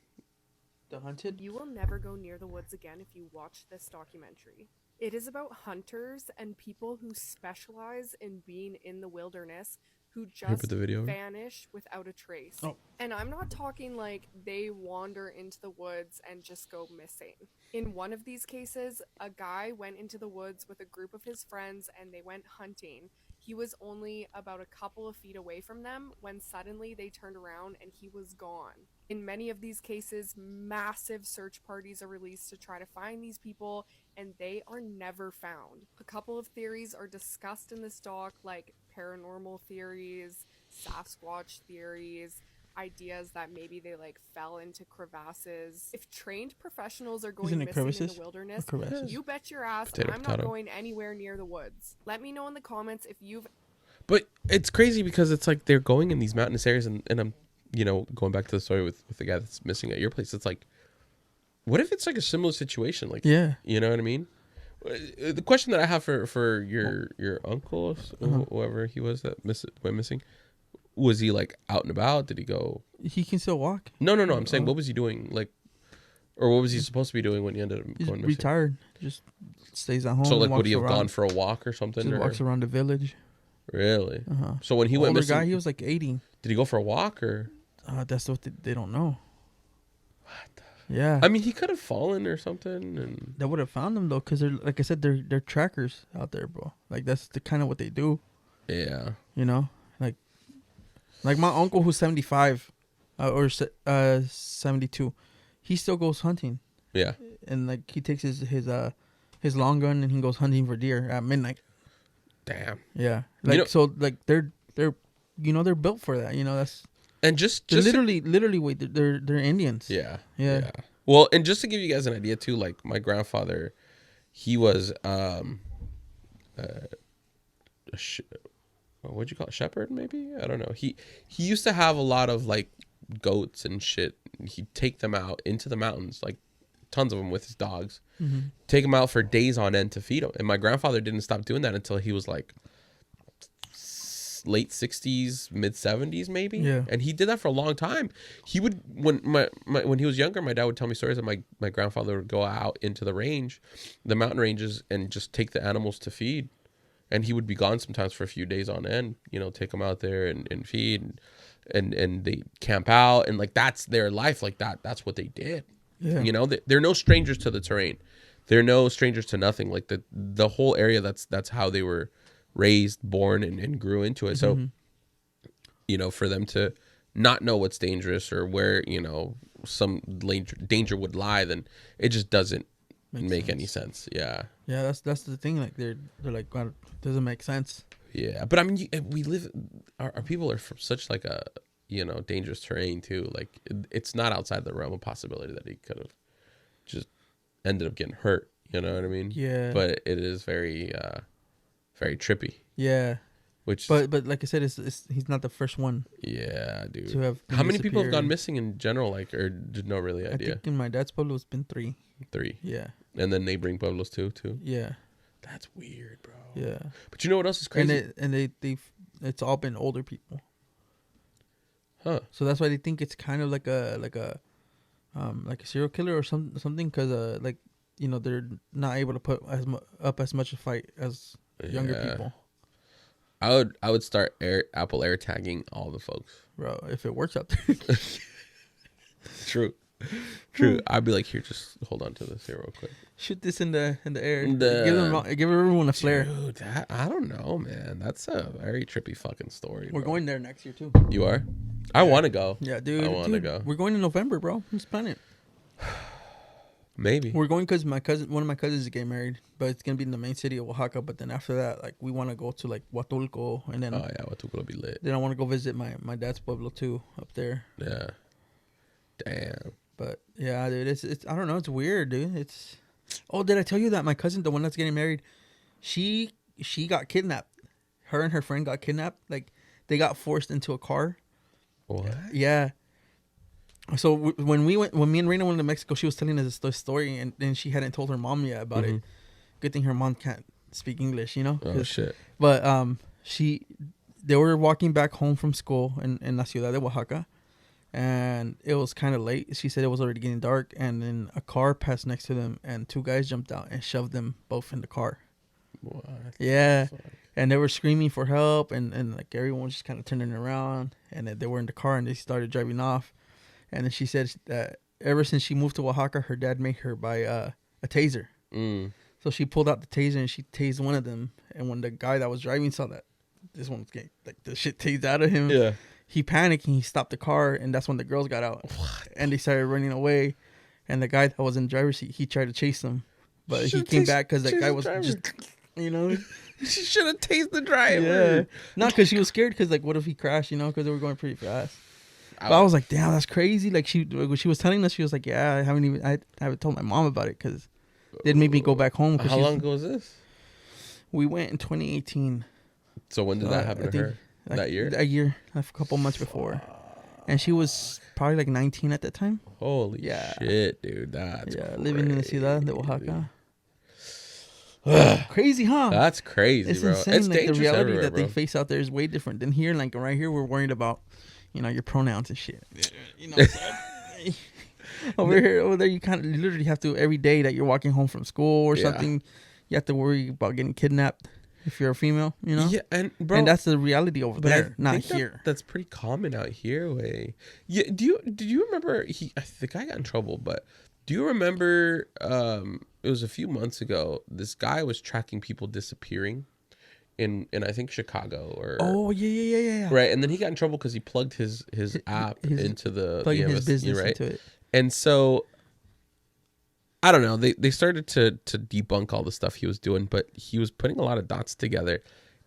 C: The Hunted?
G: You will never go near the woods again if you watch this documentary. It is about hunters and people who specialize in being in the wilderness who just vanish without a trace. Oh. And I'm not talking like they wander into the woods and just go missing. In one of these cases, a guy went into the woods with a group of his friends and they went hunting. He was only about a couple of feet away from them when suddenly they turned around and he was gone. In many of these cases, massive search parties are released to try to find these people, and they are never found. A couple of theories are discussed in this doc, like paranormal theories, Sasquatch theories, ideas that maybe they like fell into crevasses. If trained professionals are going
C: Isn't it
G: missing in
C: crevices?
G: the wilderness,
C: Crevasses.
G: you bet your ass
B: Potato,
G: I'm
B: potato.
G: not going anywhere near the woods. Let me know in the comments if you've
B: But it's crazy because it's like they're going in these mountainous areas, and I'm, going back to the story with the guy that's missing at your place. It's like, what if it's like a similar situation? Like,
C: Yeah.
B: you know what I mean? The question that I have for your uncle, whoever he was that went missing, was he like out and about? Did he go?
C: He can still walk.
B: No. I'm saying, what was he doing? Like, or what was he supposed to be doing when he ended up
C: He's
B: going missing?
C: retired. Just stays at home.
B: So like, would
C: walks
B: he have
C: around.
B: gone for a walk or something?
C: Just
B: Or?
C: walks around the village.
B: Really?
C: Uh-huh.
B: So when he went
C: Older
B: missing,
C: guy, he was like 80.
B: did he go for a walk or?
C: That's what they don't know. Yeah.
B: I mean, he could have fallen or something, and
C: They would have found them though, because they're, like I said, they're trackers out there, bro. Like that's the kind of what they do.
B: yeah.
C: You know, like my uncle who's 75, or 72, he still goes hunting,
B: Yeah.
C: and like he takes his long gun and he goes hunting for deer at midnight.
B: Damn.
C: Yeah, like so like they're they're built for that. That's
B: And just
C: they're literally wait they're Indians.
B: yeah.
C: Yeah.
B: Well, and just to give you guys an idea too, like my grandfather, he was what'd you call it? Shepherd, maybe? I don't know. He used to have a lot of like goats and shit. He'd take them out into the mountains, like tons of them with his dogs.
C: Mm-hmm.
B: Take them out for days on end to feed them. And my grandfather didn't stop doing that until he was like late 60s, mid 70s maybe.
C: Yeah.
B: And he did that for a long time. He would when he was younger, my dad would tell me stories that my grandfather would go out into the mountain ranges, and just take the animals to feed. And he would be gone sometimes for a few days on end, take them out there and feed, and they camp out, and like that's their life. Like that's what they did.
C: Yeah.
B: They're no strangers to the terrain. They're no strangers to nothing. Like the whole area, that's how they were raised, born, and grew into it. So, for them to not know what's dangerous or where, some danger would lie, then it just doesn't make any sense. Yeah.
C: Yeah, that's the thing. Like they're like, God, it doesn't make sense.
B: Yeah, but I mean, we live. Our people are from such like a dangerous terrain too. Like it's not outside the realm of possibility that he could have just ended up getting hurt. You know what I mean?
C: Yeah.
B: But it is very, very trippy.
C: Yeah. But like I said, he's not the first one.
B: Yeah, dude.
C: To have
B: how many people have
C: disappeared.
B: gone missing in general? Like, or did no really idea?
C: I think in my dad's pueblo it's been 3.
B: 3.
C: Yeah.
B: And then neighboring pueblos too.
C: Yeah.
B: That's weird, bro.
C: Yeah.
B: But you know what else is crazy?
C: And it's all been older people.
B: Huh.
C: So that's why they think it's kind of like a serial killer or something, because they're not able to put up as much a fight as younger people.
B: I would start Apple Air tagging all the folks.
C: Bro, if it works out there.
B: True. I'd be like, here, just hold on to this here real quick.
C: Shoot this in the air.
B: Give
C: Give everyone a flare.
B: Dude, I don't know, man. That's a very trippy fucking story.
C: We're
B: bro.
C: going there next year too.
B: You are? I want to go.
C: Yeah, dude.
B: I want to go.
C: We're going in November, bro. Let's plan it.
B: Maybe.
C: We're going because one of my cousins is getting married, but it's gonna be in the main city of Oaxaca. But then after that, like we want to go to like Huatulco, and then
B: Huatulco will be lit.
C: Then I want to go visit my dad's pueblo too up there.
B: Yeah. Damn.
C: But yeah, dude, it's I don't know, it's weird, dude. Did I tell you that my cousin, the one that's getting married, she got kidnapped. Her and her friend got kidnapped. Like they got forced into a car.
B: What?
C: Yeah. So when me and Reina went to Mexico, she was telling us this story, and then she hadn't told her mom yet about it. Good thing her mom can't speak English,
B: Oh shit.
C: But they were walking back home from school in La Ciudad de Oaxaca, and it was kind of late. She said it was already getting dark, and then a car passed next to them, and 2 guys jumped out and shoved them both in the car.
B: What?
C: Yeah. And they were screaming for help, and like everyone was just kind of turning around, and they were in the car, and they started driving off. And then she said that ever since she moved to Oaxaca, her dad made her buy a taser. So she pulled out the taser and she tased one of them. And when the guy that was driving saw that this one's getting like the shit tased out of him, he panicked and he stopped the car. And that's when the girls got out. And they started running away. And the guy that was in the driver's seat, he tried to chase them, but he came back because that guy was just You know?
B: She should have tased the driver.
C: Yeah. Not because she was scared. Because like, what if he crashed? You know? Because they were going pretty fast. But I was like, damn, that's crazy. Like when she was telling us, she was like, yeah, I haven't told my mom about it because it made me go back home.
B: How long ago was this?
C: We went in 2018.
B: So when did that happen to her?
C: Like,
B: that year?
C: A year, a couple months before. And she was probably like 19 at that time.
B: Holy shit, dude. That's
C: living in the ciudad de Oaxaca. Crazy, huh?
B: That's crazy, bro.
C: Insane.
B: It's
C: like
B: dangerous
C: the reality
B: everywhere,
C: that
B: bro.
C: they face out there is way different than here. Like right here, we're worried about, your pronouns and shit. You know, over there, you literally have to every day that you're walking home from school or something. You have to worry about getting kidnapped if you're a female. You know.
B: Yeah, and bro,
C: and that's the reality over there, not here.
B: That's pretty common out here. Way. Yeah. Did you remember? I think I got in trouble, but do you remember? It was a few months ago. This guy was tracking people disappearing in I think Chicago or.
C: Oh yeah.
B: Right, and then he got in trouble because he plugged his app into the
C: plugging his business
B: right?
C: into it.
B: And so I don't know. They started to debunk all the stuff he was doing, but he was putting a lot of dots together,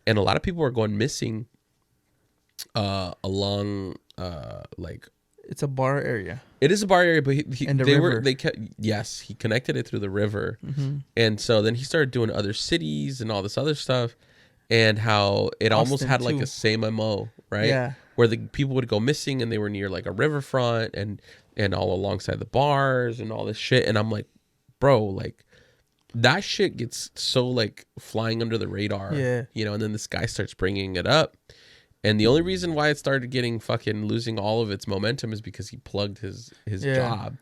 B: and a lot of people were going missing. Along like.
C: It's a bar area.
B: It is a bar area, but he connected it through the river.
C: Mm-hmm.
B: And so then he started doing other cities and all this other stuff, and how it almost had like a same MO, right?
C: Yeah.
B: Where the people would go missing and they were near like a riverfront and all alongside the bars and all this shit. And I'm like, bro, like that shit gets so like flying under the radar, and then this guy starts bringing it up. And the only reason why it started getting fucking losing all of its momentum is because he plugged his job,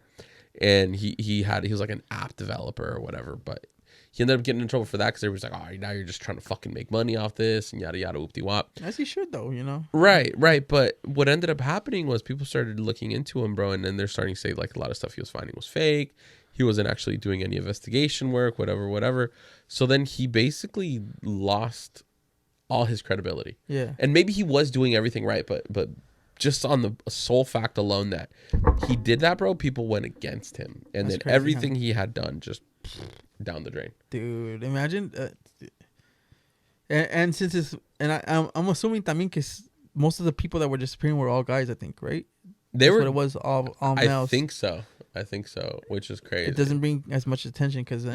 B: and he was like an app developer or whatever. But he ended up getting in trouble for that because everybody's like, "Oh, now you're just trying to fucking make money off this and yada yada whoop de wop."
C: As he should though, you know.
B: Right. But what ended up happening was people started looking into him, bro, and then they're starting to say like a lot of stuff he was finding was fake. He wasn't actually doing any investigation work, whatever. So then he basically lost all his credibility.
C: Yeah.
B: And maybe he was doing everything right, but just on the sole fact alone that he did that, bro, people went against him. And then crazy, everything he had done just down the drain.
C: Dude, imagine. And since it's, and I'm assuming también que most of the people that were disappearing were all guys, I think, right?
B: They were.
C: What it was all males.
B: I think so, which is crazy.
C: It doesn't bring as much attention because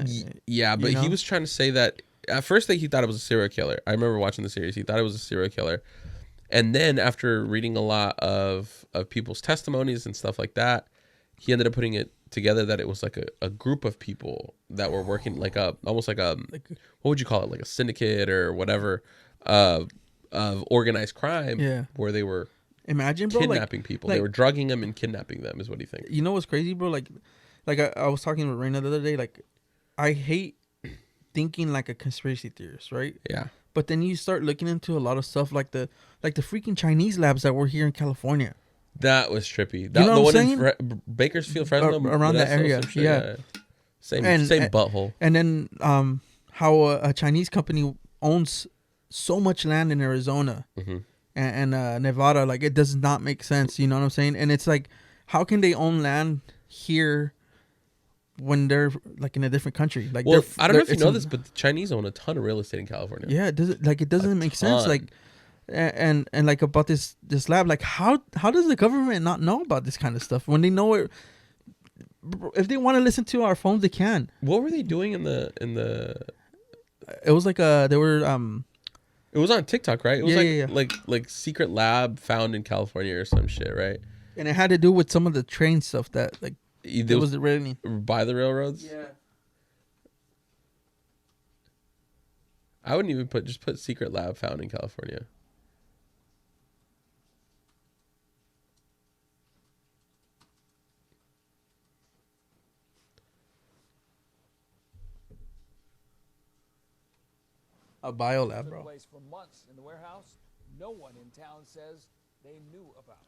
B: yeah, but he was trying to say that at first he thought it was a serial killer. I remember watching the series. He thought it was a serial killer. And then after reading a lot of people's testimonies and stuff like that, he ended up putting it together that it was like a group of people that were working like almost like what would you call it? Like a syndicate or whatever of organized crime where they were kidnapping people. They were drugging them and kidnapping them is what he thinks.
C: You know what's crazy, bro? Like I was talking with Reina the other day. Like I hate thinking like a conspiracy theorist, right?
B: Yeah.
C: But then you start looking into a lot of stuff like the freaking Chinese labs that were here in California.
B: That was trippy.
C: You know what I'm saying?
B: In Bakersfield, Fresno,
C: around that area. Yeah.
B: Same butthole.
C: And then how a Chinese company owns so much land in Arizona and Nevada, like it does not make sense. You know what I'm saying? And it's like, how can they own land here when they're like in a different country? Like,
B: well, I don't know if you know this, but the Chinese own a ton of real estate in California.
C: Yeah, it doesn't make sense. Like, and like about this lab, like how does the government not know about this kind of stuff when they know it? If they want to listen to our phones, they can.
B: What were they doing in the?
C: It was like they were
B: It was on TikTok, right? It was like secret lab found in California or some shit, right?
C: And it had to do with some of the train stuff that like it was really
B: by the railroads.
C: Yeah.
B: I wouldn't even put secret lab found in California.
C: A biolab, bro.
H: Place for months in the warehouse, no one in town says they knew about.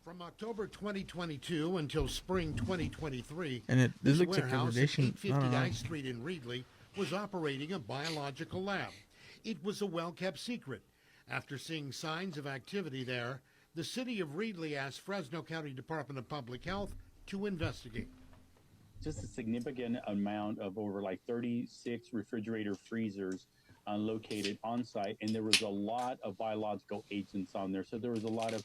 I: From October 2022 until spring 2023,
C: and this looks like
I: warehouse
C: a
I: at 850 I Street in Reedley was operating a biological lab. It was a well-kept secret. After seeing signs of activity there, the city of Reedley asked Fresno County Department of Public Health to investigate.
J: just a significant amount of over like 36 refrigerator freezers located on site, and there was a lot of biological agents on there. So there was a lot of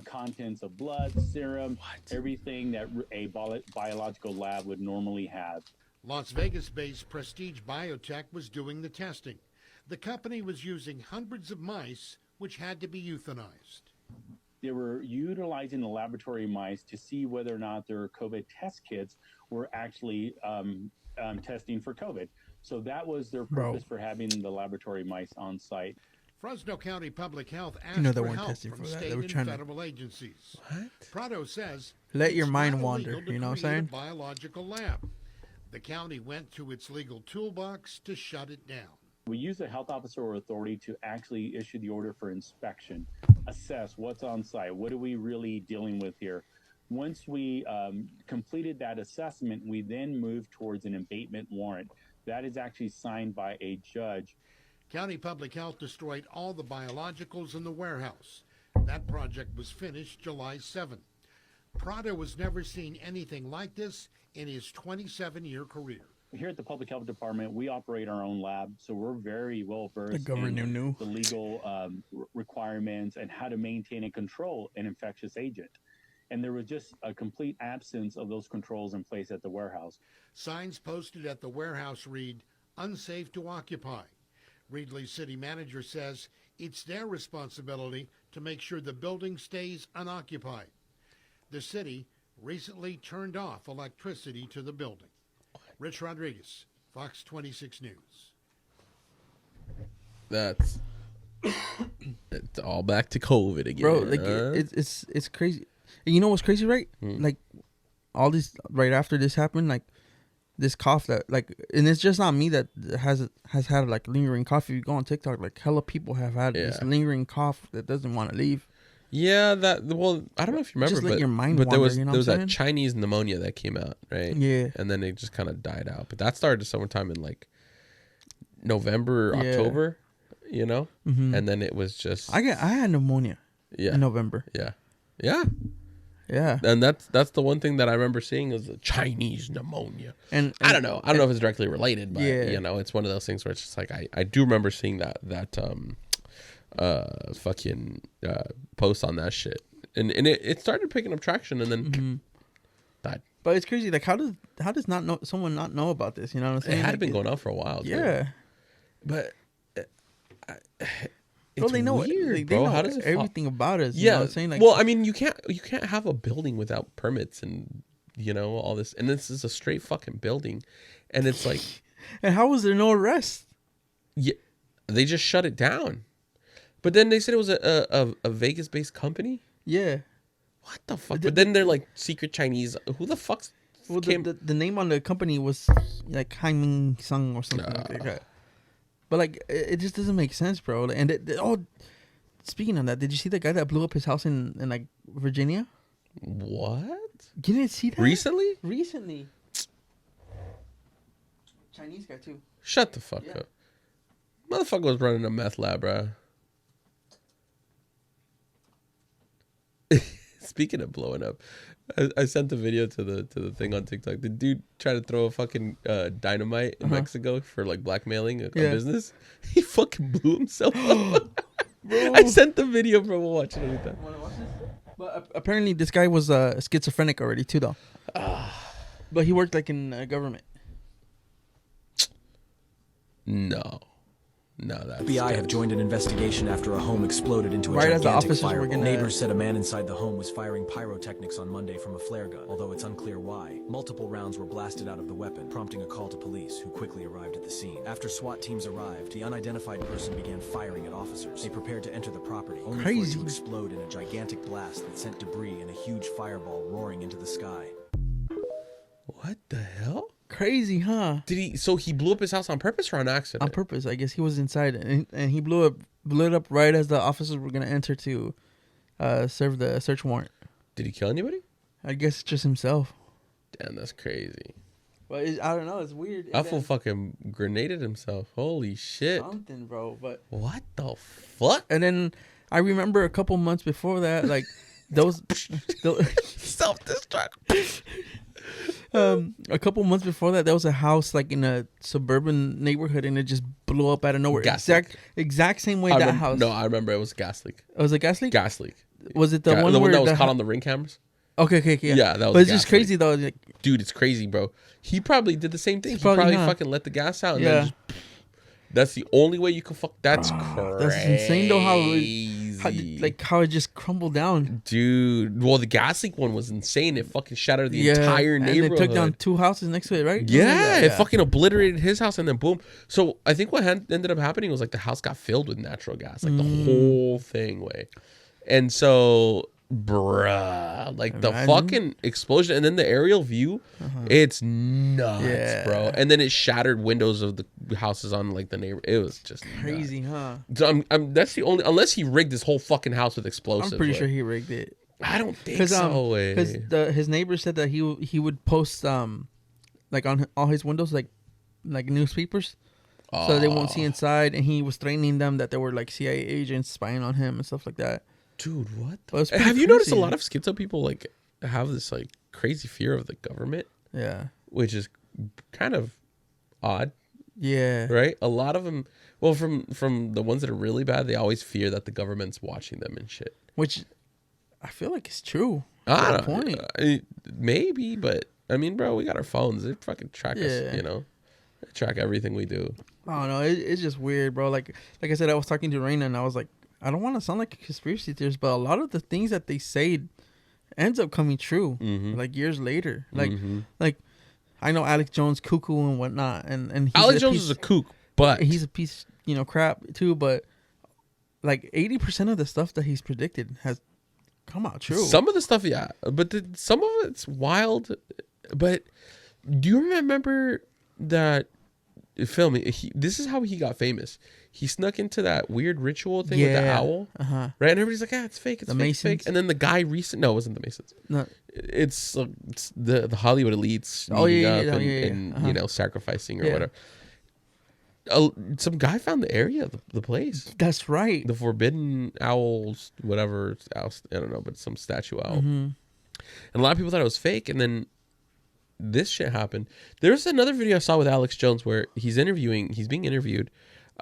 J: contents of blood, serum, everything that a biological lab would normally have.
I: Las Vegas-based Prestige Biotech was doing the testing. The company was using hundreds of mice, which had to be euthanized.
J: They were utilizing the laboratory mice to see whether or not their COVID test kits were actually testing for COVID. So that was their purpose for having the laboratory mice on site.
I: Fresno County Public Health asked
C: they
I: for
C: weren't
I: help
C: testing
I: from
C: for that.
I: state
C: They were
I: and
C: trying to
I: federal agencies.
B: What?
I: Prado says
C: let your
I: it's
C: mind
I: not
C: wander.
I: illegal to
C: You know what I'm
I: create a
C: saying?
I: biological lab. The county went to its legal toolbox to shut it down.
J: We use a health officer or authority to actually issue the order for inspection, assess what's on site, what are we really dealing with here. Once we completed that assessment, we then moved towards an abatement warrant. That is actually signed by a judge.
I: County Public Health destroyed all the biologicals in the warehouse. That project was finished July 7th. Prado has never seen anything like this in his 27-year career.
J: Here at the Public Health Department, we operate our own lab, so we're very well versed
C: in
J: the legal requirements and how to maintain and control an infectious agent. And there was just a complete absence of those controls in place at the warehouse.
I: Signs posted at the warehouse read, "Unsafe to occupy." Reedley city manager says it's their responsibility to make sure the building stays unoccupied. The city recently turned off electricity to the building. Rich Rodriguez, Fox 26 News.
B: That's it's all back to COVID again,
C: bro. Like it's crazy. And you know what's crazy, right? Like all this right after this happened, like this cough that like, and it's just not me that has had like lingering cough. If you go on TikTok, like hella people have had this lingering cough that doesn't want to leave.
B: Yeah, that well, I don't know if you remember,
C: just let
B: but,
C: your mind
B: but
C: wander,
B: there was that Chinese pneumonia that came out, right?
C: Yeah,
B: and then it just kind of died out. But that started summertime in like November, October, you know, and then it was just
C: I had pneumonia.
B: Yeah,
C: in November.
B: Yeah. And that's the one thing that I remember seeing is the Chinese pneumoniya. And I don't know if it's directly related, but you know, it's one of those things where it's just like I do remember seeing that fucking post on that shit, and it started picking up traction, and then died.
C: But it's crazy. Like how does someone not know about this? You know what I'm saying?
B: It had
C: like,
B: been going on for a while.
C: Yeah,
B: too. But
C: well, they know
B: weird,
C: they
B: bro.
C: know
B: How does it
C: everything about us?
B: Yeah,
C: you know what I'm saying? Like,
B: well, I mean, you can't have a building without permits and you know all this, and this is a straight fucking building, and it's like,
C: and how was there no arrest?
B: Yeah, they just shut it down. But then they said it was a Vegas-based company.
C: Yeah.
B: What the fuck? But then they're like secret Chinese. Who the fuck's came?
C: The name on the company was like Haiming Sung or something like that. But like it just doesn't make sense, bro. And speaking of that, did you see the guy that blew up his house in like Virginia?
B: What?
C: You didn't see that
B: recently?
C: Recently. Chinese guy too.
B: Shut the fuck up. Motherfucker was running a meth lab, bro. Speaking of blowing up, I sent the video to the thing on TikTok. The dude tried to throw a fucking dynamite in Mexico for like blackmailing a business. He fucking blew himself up. I sent the video, bro. We'll watch it anytime.
C: Wanna watch this? But apparently this guy was schizophrenic already too, though. But he worked like in government.
B: No, that's
K: FBI have joined an investigation after a home exploded into a gigantic fireball. Neighbors said a man inside the home was firing pyrotechnics on Monday from a flare gun, although it's unclear why. Multiple rounds were blasted out of the weapon, prompting a call to police, who quickly arrived at the scene. After SWAT teams arrived, the unidentified person began firing at officers. They prepared to enter the property, only for it to explode in a gigantic blast that sent debris and a huge fireball roaring into the sky.
B: What the hell?
C: Crazy, huh?
B: Did he? So he blew up his house on purpose or on accident?
C: On purpose, I guess. He was inside, and he blew it up right as the officers were gonna enter to serve the search warrant.
B: Did he kill anybody?
C: I guess just himself.
B: Damn, that's crazy.
C: But I don't know. It's weird.
B: That fool fucking grenaded himself. Holy shit!
C: Something, bro. But
B: what the fuck?
C: And then I remember a couple months before that, like those
B: self-destruct.
C: A couple months before that, there was a house like in a suburban neighborhood, and it just blew up out of nowhere. Exact same way house.
B: No, I remember it was a gas leak.
C: Oh, was it gas leak?
B: Gas leak.
C: Was it the one
B: that was caught on the Ring cameras?
C: Okay, yeah.
B: Yeah, that was.
C: But it's just crazy though. Like,
B: dude, it's crazy, bro. He probably did the same thing. He probably fucking let the gas out. And then just, that's the only way you can fuck. That's crazy.
C: That's insane though. How it just crumbled down,
B: dude. Well, the gas leak one was insane. It fucking shattered the entire neighborhood.
C: And it took down 2 houses next to it, right?
B: Yeah, it fucking obliterated his house, and then boom. So I think what ended up happening was like the house got filled with natural gas, like the whole thing way, and so. Bruh, like the fucking explosion, and then the aerial view, it's nuts, bro. And then it shattered windows of the houses on like the neighbor. It was just
C: crazy,
B: nuts. So that's the only, unless he rigged his whole fucking house with explosives.
C: I'm pretty sure he rigged it.
B: I don't think so.
C: Because his neighbor said that he would post like on all his windows like newspapers, so they won't see inside, and he was threatening them that there were like CIA agents spying on him and stuff like that.
B: Dude, what? Have you noticed a lot of schizo people like have this like crazy fear of the government?
C: Yeah,
B: which is kind of odd.
C: Yeah,
B: right. A lot of them. Well, from the ones that are really bad, they always fear that the government's watching them and shit.
C: Which I feel like it's true.
B: I don't know. Maybe, but I mean, bro, we got our phones. They fucking track us. You know, they track everything we do.
C: I don't know. It's just weird, bro. Like I said, I was talking to Raina, and I was like, I don't want to sound like a conspiracy theorist, but a lot of the things that they say ends up coming true, like years later. Like I know Alex Jones cuckoo and whatnot, and he's
B: Alex Jones is a kook, but
C: he's a piece, crap too. But like 80% of the stuff that he's predicted has come out true.
B: Some of the stuff, yeah, but some of it's wild. But do you remember that film? This is how he got famous. He snuck into that weird ritual thing with the owl, right? And everybody's like, it's fake, it's fake. And then the guy no, it wasn't the Masons. No, it's the Hollywood elites meeting up and sacrificing or whatever. Some guy found the area of the place.
C: That's right.
B: The forbidden owls, whatever. I don't know, but some statue owl. And a lot of people thought it was fake, and then this shit happened. There's another video I saw with Alex Jones where he's being interviewed.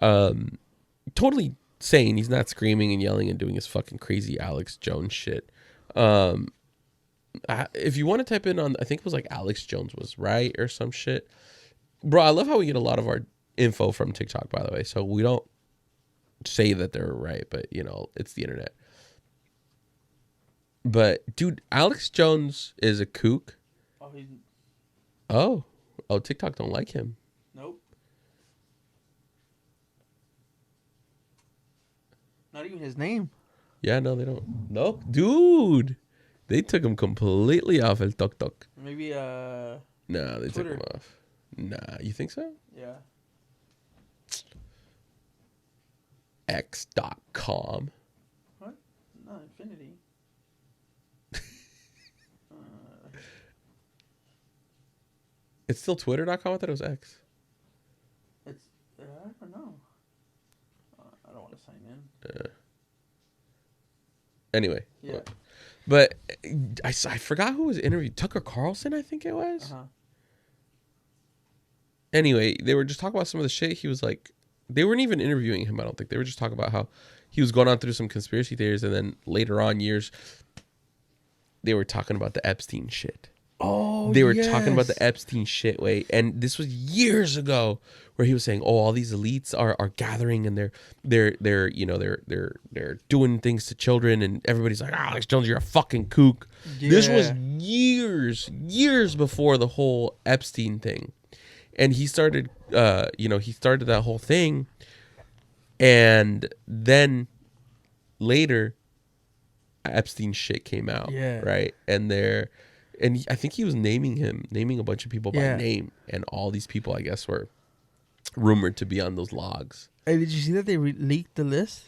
B: Totally sane. He's not screaming and yelling and doing his fucking crazy Alex Jones shit. If you want to type in on, I think it was like Alex Jones was right or some shit. Bro, I love how we get a lot of our info from TikTok, by the way. So we don't say that they're right, but it's the internet. But dude, Alex Jones is a kook. Oh, TikTok don't like him.
C: Nope. Not even his name.
B: Yeah, no, they don't. Nope, dude. They took him completely off El TikTok.
C: Maybe
B: No, they
C: Twitter.
B: took him off. Nah, you think so?
C: Yeah.
B: X.com.
C: What? No, Infinity.
B: It's still Twitter.com? I thought it was X.
C: It's I don't know. I don't want to sign in.
B: Anyway.
C: Yeah.
B: But I forgot who was interviewed. Tucker Carlson, I think it was. Anyway, they were just talking about some of the shit. He was like, they weren't even interviewing him, I don't think. They were just talking about how he was going on through some conspiracy theories, and then later on years, they were talking about the Epstein shit.
C: Oh,
B: they were talking about the Epstein shit, and this was years ago, where he was saying, "Oh, all these elites are gathering, and they're doing things to children, and everybody's like, Alex Jones, you're a fucking kook." Yeah. This was years before the whole Epstein thing, and he started, he started that whole thing, and then later, Epstein shit came out, right, And I think he was naming a bunch of people by name, and all these people, I guess, were rumored to be on those logs.
C: Hey, did you see that they leaked the list?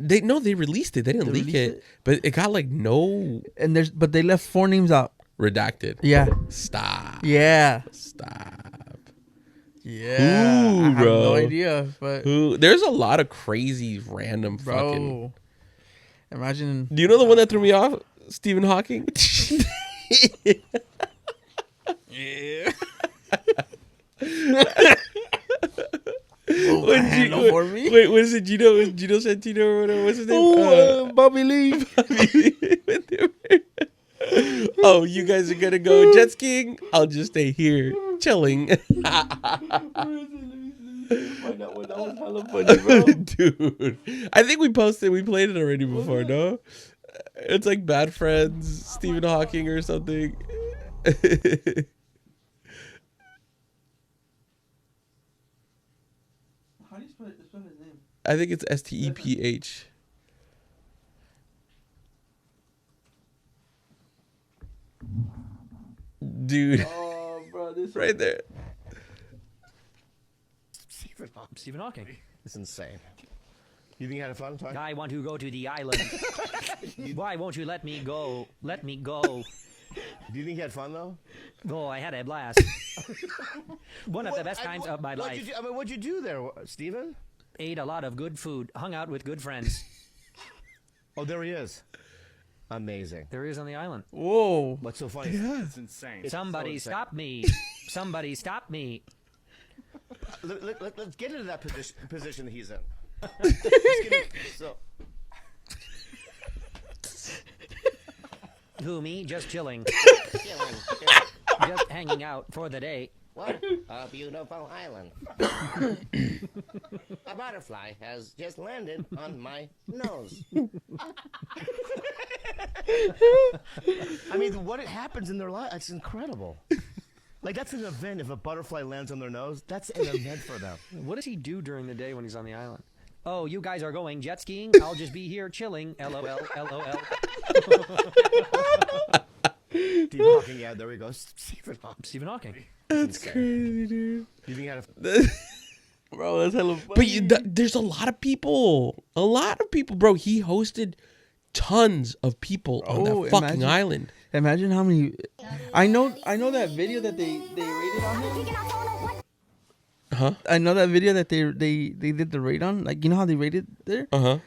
B: They released it. They didn't leak it, but it got like no.
C: But they left 4 names out.
B: Redacted.
C: Yeah.
B: Stop.
C: Yeah.
B: Stop.
C: Yeah.
B: Who,
C: I have
B: bro?
C: no idea, but
B: who? There's a lot of crazy, random fucking.
C: Imagine.
B: Do you know the one that threw me off? Stephen Hawking.
C: Yeah.
B: Wait, what is it? Gino Santino or whatever? What's his name?
C: Bobby Lee.
B: Oh, you guys are gonna go jet skiing? I'll just stay here chilling.
C: Find out what that was hella funny, bro.
B: Dude, I think we played it already before, no? It's like Bad Friends, Stephen Hawking or something.
C: How do you spell his name?
B: I think it's Steph. Dude.
C: Oh, bro, this
B: right there.
L: Stephen Hawking.
M: It's insane. You think you had a fun time?
L: I want to go to the island. Why won't you let me go? Let me go.
M: Do you think you had fun though?
L: Oh, I had a blast. One of the best times of my life.
M: What'd you do there, Stephen?
L: Ate a lot of good food. Hung out with good friends.
M: Oh, there he is. Amazing.
L: There he is on the island.
C: Whoa.
M: What's so funny?
B: Yeah.
D: It's insane.
L: Somebody stop me. Somebody stop me.
M: Let's get into that position that he's in.
L: Who, me? Just chilling. Just hanging out for the day.
N: What a beautiful island. A butterfly has just landed on my nose.
M: I mean, what happens in their life, it's incredible. Like, that's an event. If a butterfly lands on their nose, that's an event for them.
L: What does he do during the day when he's on the island? Oh, you guys are going jet skiing? I'll just be here chilling. LOL, LOL.
M: Stephen Hawking, yeah, there we go. Stephen Hawking.
B: That's crazy, dude.
M: You think you had
C: Bro, that's hella funny.
B: But there's a lot of people. Bro. He hosted tons of people on that fucking island.
C: Imagine how many. I know that video that they rated on him.
B: Huh?
C: I know that video that they did the raid on. Like, you know how they rated there? I'm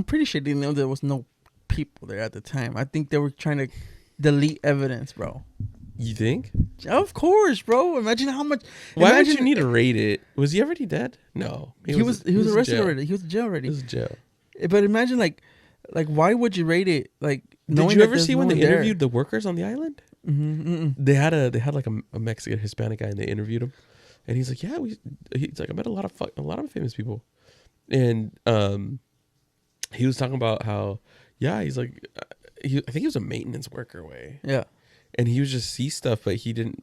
C: pretty sure they know there was no people there at the time. I think they were trying to delete evidence, bro.
B: You think?
C: Of course, bro. Imagine how much.
B: Why would you need to raid it? Was he already dead? No,
C: he was arrested already. He was in jail already.
B: He was in jail.
C: But imagine like why would you raid it? Like,
B: did you ever see when they interviewed the workers on the island?
C: Mm-hmm.
B: They had like a Mexican Hispanic guy, and they interviewed him, and he's like, yeah, he's like, I met a lot of famous people, and he was talking about how, yeah, he's like, I think he was a maintenance worker
C: yeah,
B: and he would just see stuff, but he didn't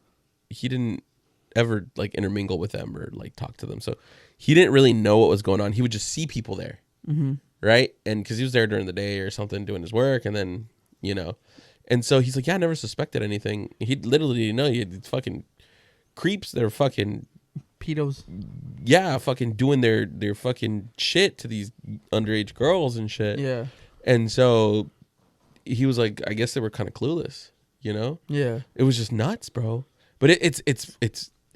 B: ever like intermingle with them or like talk to them, so he didn't really know what was going on. He would just see people there, right, and because he was there during the day or something doing his work, and then and so he's like, yeah, I never suspected anything. He literally didn't know. He had fucking creeps. They're fucking
C: pedos.
B: Yeah, fucking doing their fucking shit to these underage girls and shit.
C: Yeah.
B: And so he was like, I guess they were kind of clueless,
C: Yeah.
B: It was just nuts, bro. But it's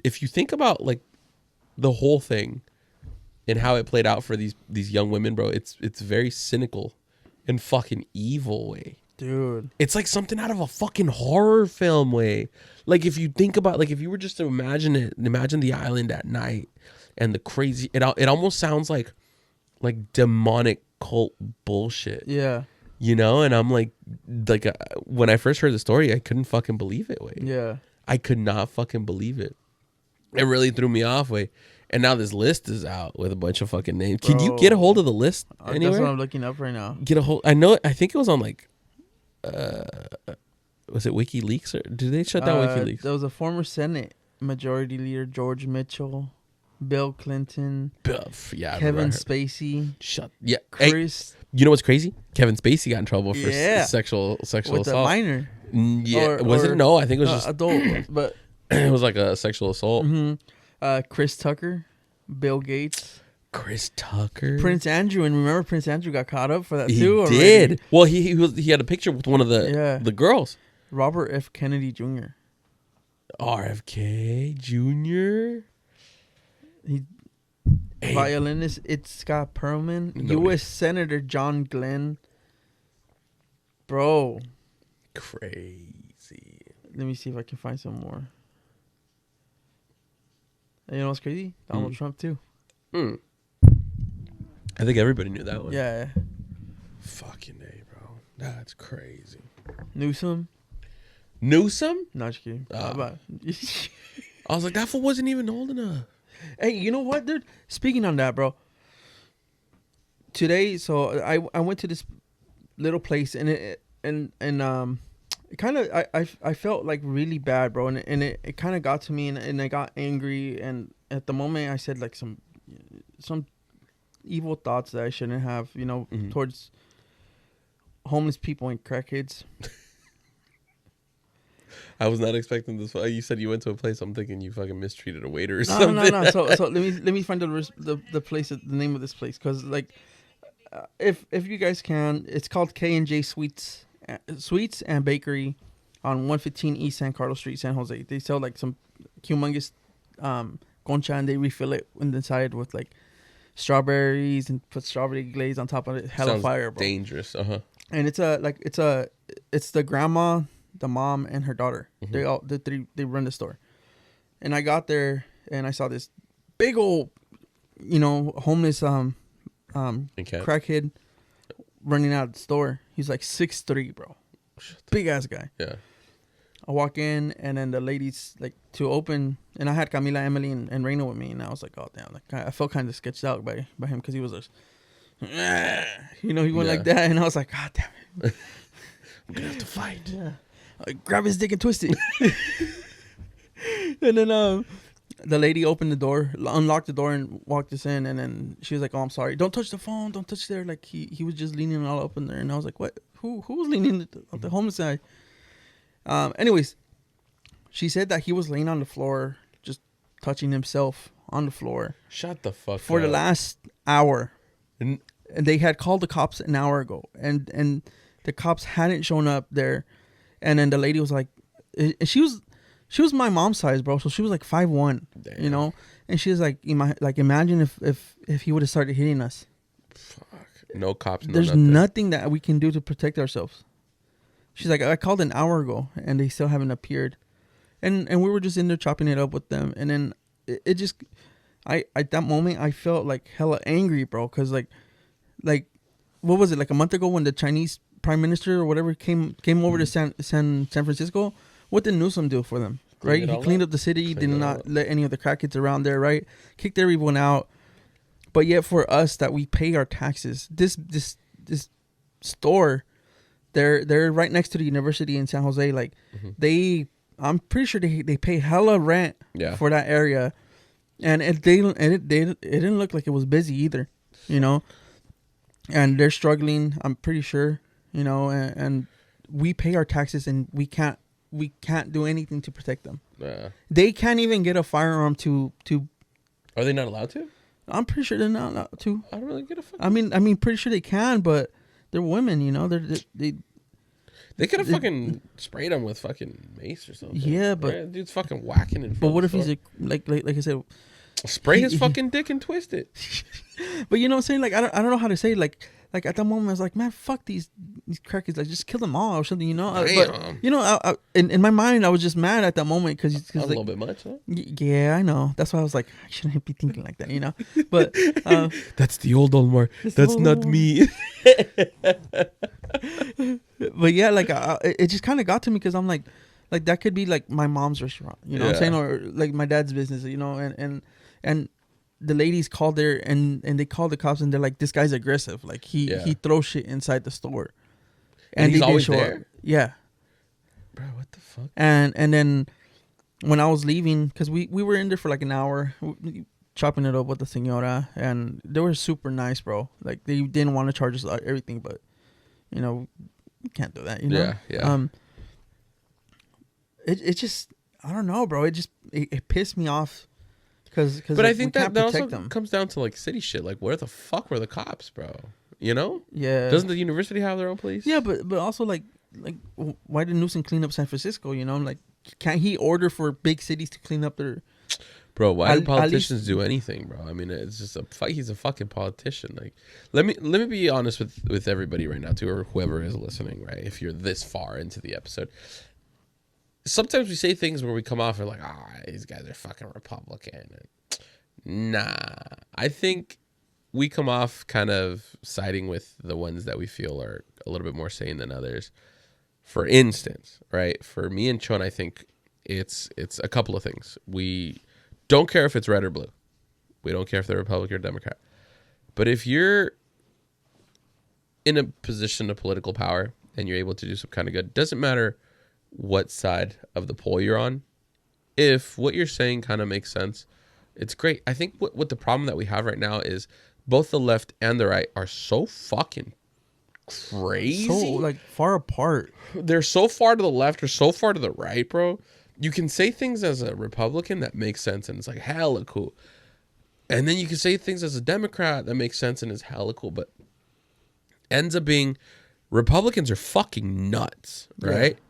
B: if you think about like the whole thing and how it played out for these young women, bro, it's very cynical and fucking evil way.
C: Dude,
B: it's like something out of a fucking horror film way. Like, if you think about, like, if you were just to imagine the island at night and the crazy, it almost sounds like demonic cult bullshit.
C: Yeah.
B: And I'm like when I first heard the story, I couldn't fucking believe it. Way.
C: Yeah.
B: I could not fucking believe it. It really threw me off. Way. And now this list is out with a bunch of fucking names. Can you get a hold of the list anywhere?
C: That's what I'm looking up right now.
B: Get a hold. I think it was on like. Was it WikiLeaks or did they shut down WikiLeaks?
C: There was a former Senate Majority Leader George Mitchell, Bill Clinton, Kevin Spacey.
B: Chris. Hey, you know what's crazy? Kevin Spacey got in trouble for sexual
C: with
B: assault.
C: A minor.
B: Yeah, was it? No, I think it was just
C: adult, but
B: it was like a sexual assault.
C: Chris Tucker, Bill Gates.
B: Chris Tucker,
C: Prince Andrew, and remember Prince Andrew got caught up for that
B: He
C: too.
B: did. Well, he had a picture with one of the girls.
C: Robert F. Kennedy Jr.
B: RFK Jr.
C: Violinist Scott Perlman, U.S. Senator John Glenn. Bro,
B: crazy.
C: me see if I can find some more. And you know what's crazy? Donald Trump too.
B: I think everybody knew that one.
C: Yeah.
B: Fucking A, bro. That's crazy.
C: Newsom?
B: No,
C: just kidding.
B: I was like, that fool wasn't even old enough.
C: Hey, you know what, dude? Speaking on that, bro. Today, so I went to this little place and it kind of I felt like really bad, bro, and it kind of got to me and I got angry, and at the moment I said like some evil thoughts that I shouldn't have, you know, towards homeless people and crackheads.
B: I was not expecting this. You said you went to a place. I'm thinking you fucking mistreated a waiter or something.
C: No. So let me find the place, the name of this place, because like if you guys can, it's called K&J Sweets and Bakery on 115 East San Carlos Street, San Jose. They sell like some humongous concha, and they refill it inside with like strawberries and put strawberry glaze on top of it. Hella fire, bro.
B: Dangerous.
C: And it's the grandma, the mom, and her daughter. They run the store. And I got there and I saw this big old, you know, homeless crackhead running out of the store. He's like 6'3", bro. Big ass guy.
B: Yeah.
C: I walk in and then the ladies like to open, and I had Camila, Emily, and Reina with me, and I was like, oh damn, like I felt kind of sketched out by him because he was just, you know, he went like that, and I was like, god damn it,
B: I'm gonna have to fight.
C: Yeah. I grab his dick and twist it. And then the lady opened the door, unlocked the door, and walked us in. And then she was like, "Oh, I'm sorry. Don't touch the phone. Don't touch there." Like he was just leaning all up in there, and I was like, "What? Who was leaning the homeless guy?" Anyways, she said that he was laying on the floor, just touching himself on the floor.
B: Shut the fuck
C: for
B: up.
C: the last hour, and they had called the cops an hour ago, and the cops hadn't shown up there. And then the lady was like, she was my mom's size, bro. So she was like 5'1", you know. And she was like, imagine if he would have started hitting us.
B: Fuck. No cops.
C: There's nothing that we can do to protect ourselves. She's like, I called an hour ago and they still haven't appeared, and we were just in there chopping it up with them. And then it just, at that moment I felt like hella angry, bro, because like what was it, like a month ago when the Chinese Prime Minister or whatever came over to San Francisco? What did Newsom do for them? Right, he cleaned up the city. Did not let any of the crackheads around there. Right, kicked everyone out. But yet, for us that we pay our taxes, this store, they're right next to the university in San Jose. Like I'm pretty sure they pay hella rent for that area, and it didn't look like it was busy either, you know. And they're struggling. I'm pretty sure. You know, and we pay our taxes, and we can't do anything to protect them.
B: Yeah.
C: They can't even get a firearm to.
B: Are they not allowed to?
C: I'm pretty sure they're not allowed to.
B: I don't really get a fuck.
C: I mean, pretty sure they can, but they're women. You know,
B: they could have fucking sprayed them with fucking mace or something.
C: Yeah, but
B: right? Dude's fucking whacking it.
C: But what if he's like I said,
B: spray his fucking dick and twist it.
C: But you know what I'm saying? Like I don't know how to say it. Like at that moment I was like, man, fuck these crackers. Like just kill them all or something, you know. But you know, I, in my mind I was just mad at that moment because
B: a little bit much, huh?
C: Yeah, I know. That's why I was like, I shouldn't be thinking like that, you know. But
B: that's the old Olmar. That's not me.
C: But yeah, like it just kind of got to me because I'm like that could be like my mom's restaurant, you know what I'm saying, or like my dad's business, you know, and the ladies called there and they called the cops and they're like, this guy's aggressive, like he throws shit inside the store,
B: and he's always there.
C: Yeah,
B: bro, what the fuck?
C: And then when I was leaving, because we were in there for like an hour chopping it up with the señora, and they were super nice, bro. Like they didn't want to charge us everything, but you know, you can't do that, you know. It just, I don't know, bro. It pissed me off. But
B: I think that also comes down to like city shit. Like, where the fuck were the cops, bro? You know?
C: Yeah.
B: Doesn't the university have their own police?
C: Yeah, but also like why did Newsom clean up San Francisco? You know, like can't he order for big cities to clean up their?
B: Bro, why do politicians do anything, bro? I mean, it's just he's a fucking politician. Like, let me be honest with everybody right now too, or whoever is listening, right? If you're this far into the episode, sometimes we say things where we come off and like, these guys are fucking Republican. Nah, I think we come off kind of siding with the ones that we feel are a little bit more sane than others. For instance, right? For me and Chon, I think it's a couple of things. We don't care if it's red or blue. We don't care if they're Republican or Democrat. But if you're in a position of political power and you're able to do some kind of good, doesn't matter what side of the pole you're on. If what you're saying kind of makes sense, it's great. I think what the problem that we have right now is both the left and the right are so fucking crazy.
C: So like far apart.
B: They're so far to the left or so far to the right, bro. You can say things as a Republican that makes sense and it's like hella cool. And then you can say things as a Democrat that makes sense and is hella cool, but ends up being Republicans are fucking nuts, right? Yeah.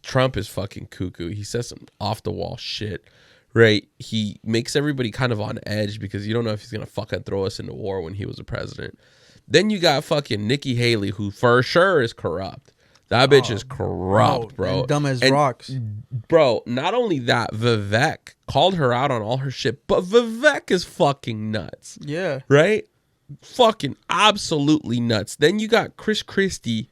B: Trump is fucking cuckoo. He says some off the wall shit, right? He makes everybody kind of on edge because you don't know if he's going to fucking throw us into war when he was a president. Then you got fucking Nikki Haley, who for sure is corrupt. That bitch is corrupt, bro.
C: And dumb as rocks.
B: Bro, not only that, Vivek called her out on all her shit, but Vivek is fucking nuts.
C: Yeah.
B: Right? Fucking absolutely nuts. Then you got Chris Christie,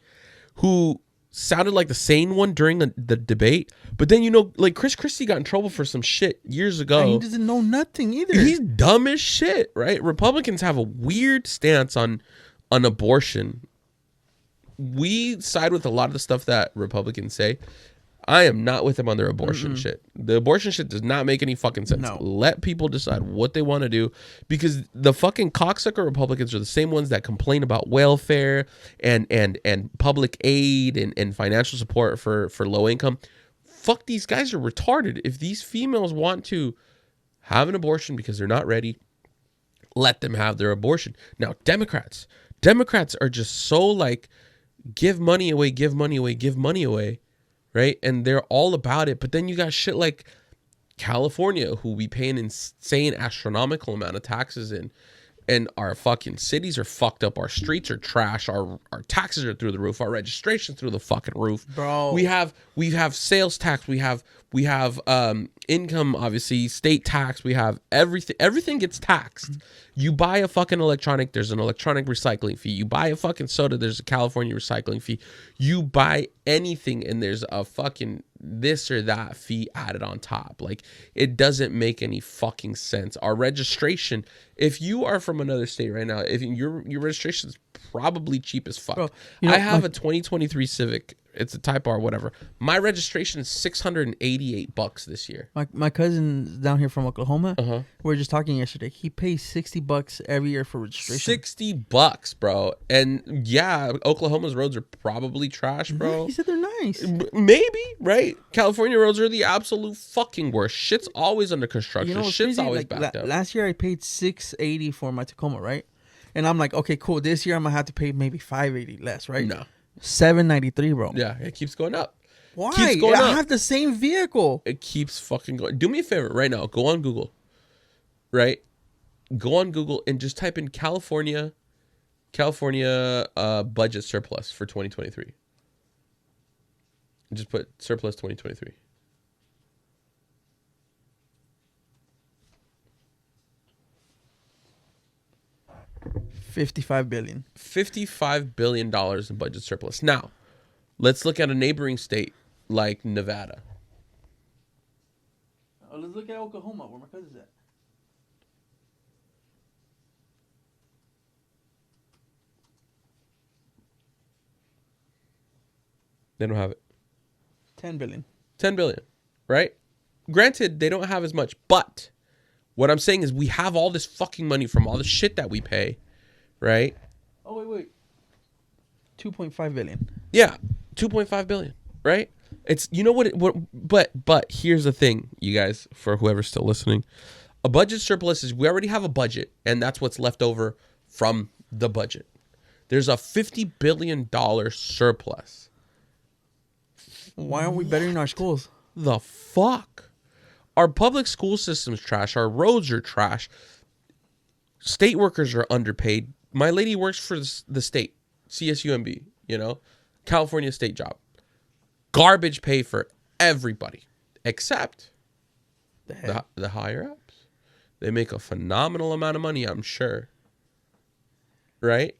B: who sounded like the sane one during the debate. But then, you know, like Chris Christie got in trouble for some shit years ago.
C: And he doesn't know nothing either.
B: He's dumb as shit, right? Republicans have a weird stance on abortion. We side with a lot of the stuff that Republicans say. I am not with them on their abortion shit. The abortion shit does not make any fucking sense.
C: No.
B: Let people decide what they want to do, because the fucking cocksucker Republicans are the same ones that complain about welfare and public aid and financial support for low income. Fuck, these guys are retarded. If these females want to have an abortion because they're not ready, let them have their abortion. Now, Democrats are just so like, give money away, give money away, give money away, right? And they're all about it. But then you got shit like California, who we pay an insane astronomical amount of taxes in, and our fucking cities are fucked up. Our streets are trash. Our taxes are through the roof. Our registration's through the fucking roof.
C: Bro.
B: We have sales tax. We have income, obviously, state tax. We have everything. Everything gets taxed. You buy a fucking electronic, there's an electronic recycling fee. You buy a fucking soda, there's a California recycling fee. You buy anything and there's a fucking this or that fee added on top. Like, it doesn't make any fucking sense. Our registration, if you are from another state right now, if your registration is probably cheap as fuck. Bro, I have a 2023 Civic. It's a Type R, whatever. My registration is $688 this year.
C: My cousin's down here from Oklahoma.
B: We
C: were just talking yesterday. He pays $60 every year for registration.
B: $60, bro. And yeah, Oklahoma's roads are probably trash, bro.
C: He said they're nice.
B: Maybe, right? California roads are the absolute fucking worst. Shit's always under construction.
C: You know what's
B: Shit's
C: crazy?
B: always backed up.
C: Last year I paid $680 for my Tacoma, right? And I'm like, okay, cool. This year I'm gonna have to pay maybe $580 less, right?
B: No.
C: $793, bro.
B: Yeah, it keeps going up.
C: Why?
B: Keeps going
C: I
B: up.
C: have the same vehicle.
B: It keeps fucking going. Do me a favor right now. Go on Google. Right? Go on Google and just type in California budget surplus for 2023. Just put surplus 2023. $55 billion in budget surplus. Now, let's look at a neighboring state like Nevada.
C: Let's look at Oklahoma, where my cousin's at.
B: They don't have it.
C: 10 billion.
B: 10 billion, right? Granted, they don't have as much, but what I'm saying is we have all this fucking money from all the shit that we pay, right?
C: Oh, wait. 2.5 billion.
B: Yeah, 2.5 billion, right? It's, you know but here's the thing, you guys, for whoever's still listening. A budget surplus is we already have a budget, and that's what's left over from the budget. There's a $50 billion surplus.
C: Why aren't we bettering our schools?
B: The fuck? Our public school system's trash. Our roads are trash. State workers are underpaid. My lady works for the state, CSUMB, California state job. Garbage pay for everybody except the higher ups. They make a phenomenal amount of money, I'm sure. Right?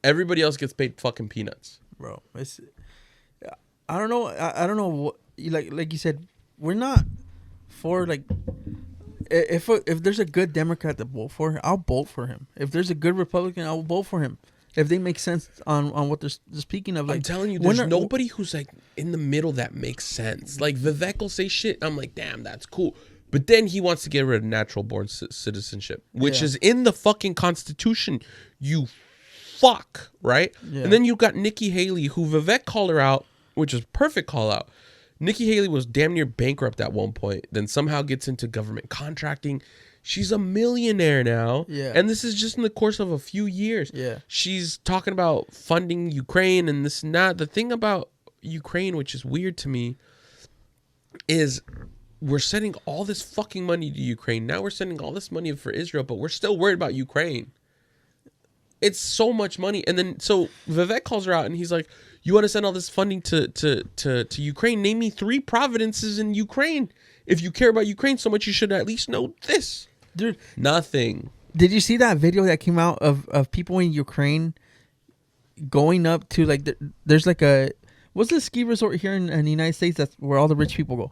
B: Everybody else gets paid fucking peanuts.
C: Bro, I don't know. I don't know what, like you said, we're not for like, if there's a good Democrat to vote for, I'll vote for him. If there's a good Republican, I'll vote for him. If they make sense on what they're speaking of. Like,
B: I'm telling you, there's nobody who's like in the middle that makes sense. Like Vivek will say shit, I'm like, damn, that's cool. But then he wants to get rid of natural born citizenship, which is in the fucking Constitution, you fuck, right? Yeah. And then you got Nikki Haley, who Vivek called her out, which is perfect call out. Nikki Haley was damn near bankrupt at one point, then somehow gets into government contracting. She's a millionaire now. Yeah. And this is just in the course of a few years. Yeah. She's talking about funding Ukraine and this and that. The thing about Ukraine, which is weird to me, is we're sending all this fucking money to Ukraine. Now we're sending all this money for Israel, but we're still worried about Ukraine. It's so much money. And then so Vivek calls her out and he's like, you want to send all this funding to Ukraine? Name me 3 provinces in Ukraine. If you care about Ukraine so much, you should at least know this.
C: Dude,
B: nothing.
C: Did you see that video that came out of people in Ukraine going up to like there's like what's the ski resort here in the United States that's where all the rich people go?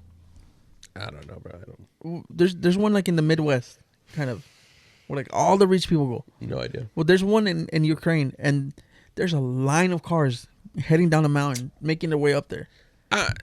B: I don't know, bro.
C: There's one like in the Midwest, kind of, where like all the rich people go.
B: No idea.
C: Well, there's one in Ukraine, and there's a line of cars heading down a mountain, making their way up there.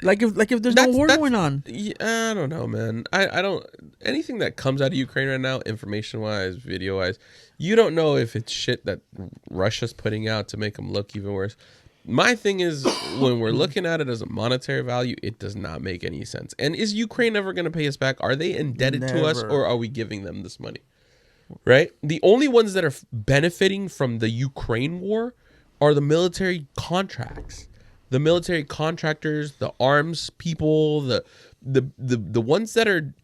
C: Like if there's no war going on.
B: I don't know, man. I don't, anything that comes out of Ukraine right now, information wise, video wise, you don't know if it's shit that Russia's putting out to make them look even worse. My thing is, when we're looking at it as a monetary value, it does not make any sense. And is Ukraine ever going to pay us back? Are they indebted to us, or are we giving them this money? Right? The only ones that are benefiting from the Ukraine war are the military contracts. The military contractors, the arms people, the ones that are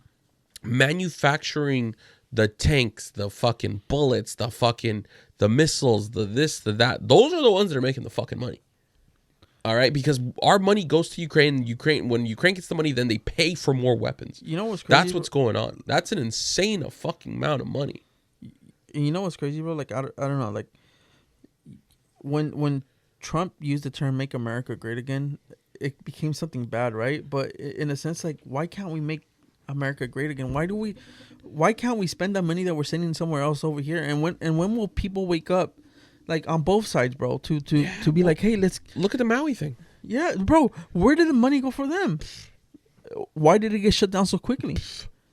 B: manufacturing the tanks, the fucking bullets, the missiles, the this, the that. Those are the ones that are making the fucking money. All right, because our money goes to Ukraine. When Ukraine gets the money, then they pay for more weapons.
C: You know what's crazy?
B: That's what's going on. That's an insane fucking amount of money.
C: You know what's crazy, bro? Like I don't know. Like when Trump used the term "Make America Great Again," it became something bad, right? But in a sense, like, why can't we make America great again? Why can't we spend that money that we're sending somewhere else over here? And when will people wake up, like on both sides, bro, to be like, hey, let's
B: look at the Maui thing.
C: Yeah, bro, where did the money go for them? Why did it get shut down so quickly?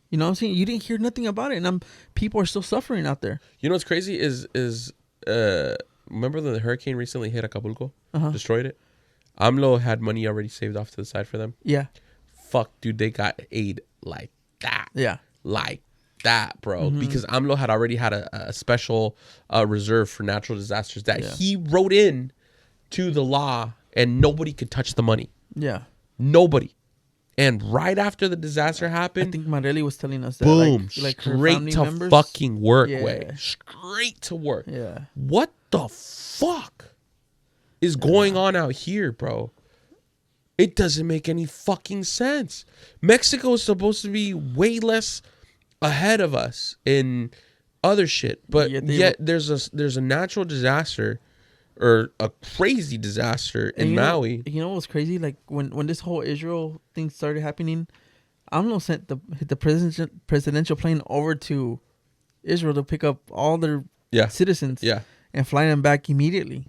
C: You know what I'm saying? You didn't hear nothing about it, and people are still suffering out there.
B: You know what's crazy is remember the hurricane recently hit Acapulco, destroyed it? AMLO had money already saved off to the side for them.
C: Yeah.
B: Fuck, dude, they got aid like that.
C: Yeah.
B: Like that, bro. Mm-hmm. Because AMLO had already had a special reserve for natural disasters that he wrote in to the law, and nobody could touch the money.
C: Yeah.
B: Nobody. And right after the disaster happened,
C: I think Marelli was telling us that.
B: Boom.
C: Like
B: straight to
C: members,
B: fucking work, way. Straight to work.
C: Yeah.
B: What the fuck is going on out here, bro? It doesn't make any fucking sense. Mexico is supposed to be way less ahead of us in other shit, but yet there's a natural disaster or a crazy disaster in Maui.
C: You know what's crazy? Like when this whole Israel thing started happening, AMLO sent the presidential plane over to Israel to pick up all their citizens and fly them back immediately.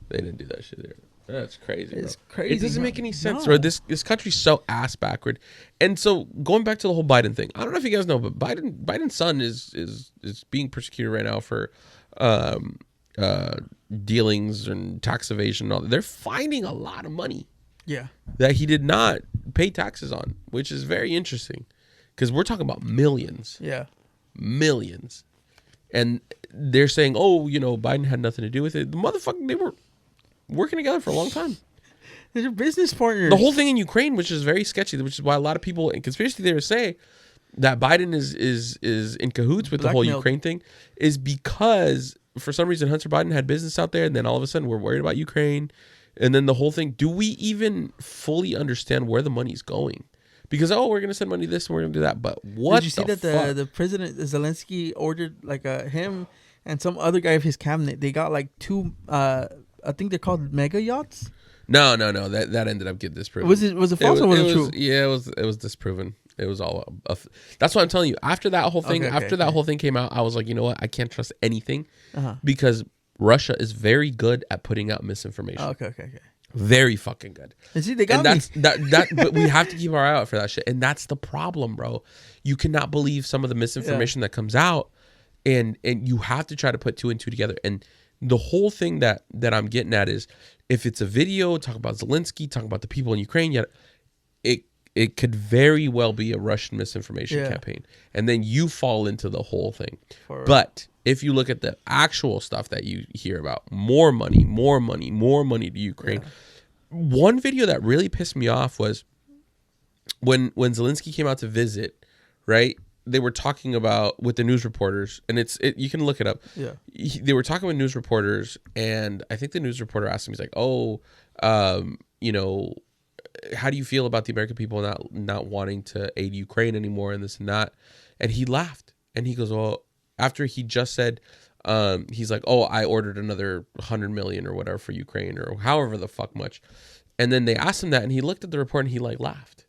B: They didn't do that shit there. That's crazy.
C: It's
B: bro.
C: crazy.
B: It doesn't make any sense, bro. This country's so ass backward. And so going back to the whole Biden thing, I don't know if you guys know, but Biden's son is being persecuted right now for dealings and tax evasion and all that. They're finding a lot of money.
C: Yeah.
B: That he did not pay taxes on, which is very interesting. Because we're talking about millions.
C: Yeah.
B: Millions. And they're saying, oh, you know, Biden had nothing to do with it. The motherfucker, they were working together for a long time.
C: They're business partners.
B: The whole thing in Ukraine, which is very sketchy, which is why a lot of people in conspiracy theories say that Biden is in cahoots with the whole Ukraine thing, is because for some reason Hunter Biden had business out there, and then all of a sudden we're worried about Ukraine. And then the whole thing, do we even fully understand where the money's going? Because, we're going to send money to this and we're going to do that. But what?
C: Did you see that the president, Zelensky, ordered like him and some other guy of his cabinet, they got like 2, I think they're called mega yachts?
B: No. That ended up getting disproven.
C: Was it false or was it true?
B: Yeah, it was disproven. It was all. That's what I'm telling you. After that whole thing, whole thing came out, I was like, you know what? I can't trust anything because Russia is very good at putting out misinformation.
C: Okay.
B: Very fucking good.
C: And see, they got me.
B: But we have to keep our eye out for that shit, and that's the problem, bro. You cannot believe some of the misinformation that comes out, and you have to try to put 2 and 2 together. And the whole thing that I'm getting at is, if it's a video, talk about Zelensky, talk about the people in Ukraine, it could very well be a Russian misinformation campaign. And then you fall into the whole thing. But if you look at the actual stuff that you hear about, more money to Ukraine. One video that really pissed me off was when Zelensky came out to visit, right? They were talking about with the news reporters, and you can look it up.
C: Yeah.
B: They were talking with news reporters, and I think the news reporter asked him, he's like, how do you feel about the American people not wanting to aid Ukraine anymore and this and that? And he laughed, and he goes, well, after he just said, he's like, I ordered another 100 million or whatever for Ukraine, or however the fuck much. And then they asked him that, and he looked at the report and he like laughed.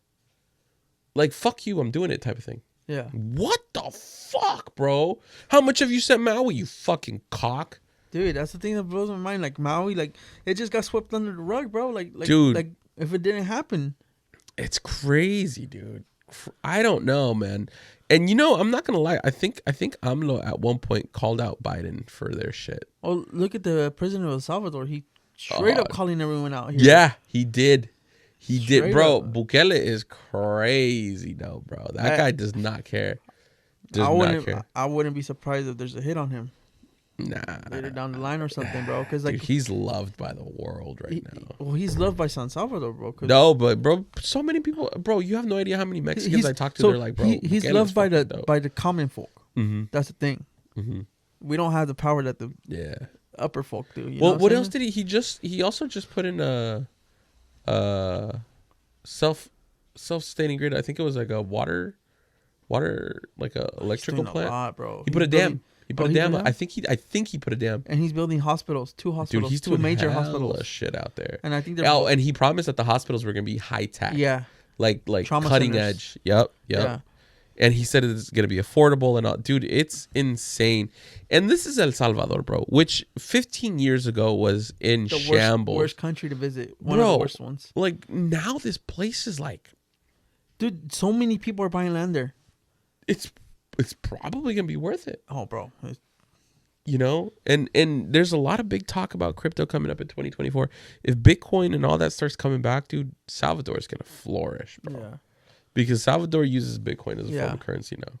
B: Like, fuck you, I'm doing it type of thing.
C: Yeah.
B: What the fuck, bro? How much have you sent Maui, you fucking cock?
C: Dude, that's the thing that blows my mind. Like, Maui, like, it just got swept under the rug, bro. Like,
B: dude,
C: like, if it didn't happen.
B: It's crazy, dude. I don't know, man. And I'm not gonna lie. I think AMLO at one point called out Biden for their shit.
C: Oh, look at the president of El Salvador. He straight up calling everyone out here.
B: Yeah, he did. He did, bro. Bukele is crazy, though, bro. That guy does not care.
C: I wouldn't be surprised if there's a hit on him.
B: Nah,
C: later down the line or something, bro. Because like,
B: dude, he's loved by the world right now.
C: Well, he's loved by San Salvador, bro.
B: No, but bro, so many people, bro. You have no idea how many Mexicans I talk to. They're like, bro,
C: he's loved by the common folk.
B: Mm-hmm.
C: That's the thing.
B: Mm-hmm.
C: We don't have the power that the upper folk do.
B: What else did he also just put in a self-sustaining grid. I think it was like a water like a electrical plant.
C: A lot, bro.
B: He put a dam. He put a dam. I think he put a dam.
C: And he's building hospitals, 2 hospitals.
B: Dude, he's
C: two
B: doing
C: major
B: hella
C: hospitals.
B: shit out there.
C: And I think
B: and he promised that the hospitals were gonna be high tech.
C: Yeah.
B: Like
C: trauma
B: cutting
C: centers.
B: edge. Yep. Yeah. And he said it's gonna be affordable and all. Dude, it's insane. And this is El Salvador, bro, which 15 years ago was in shambles.
C: Worst country to visit. One of the worst ones.
B: Like now, this place is like,
C: dude, so many people are buying land there.
B: It's probably gonna be worth it.
C: Oh, bro.
B: And there's a lot of big talk about crypto coming up in 2024. If Bitcoin and all that starts coming back, dude, Salvador is gonna flourish, bro. Yeah. Because Salvador uses Bitcoin as a form of currency now,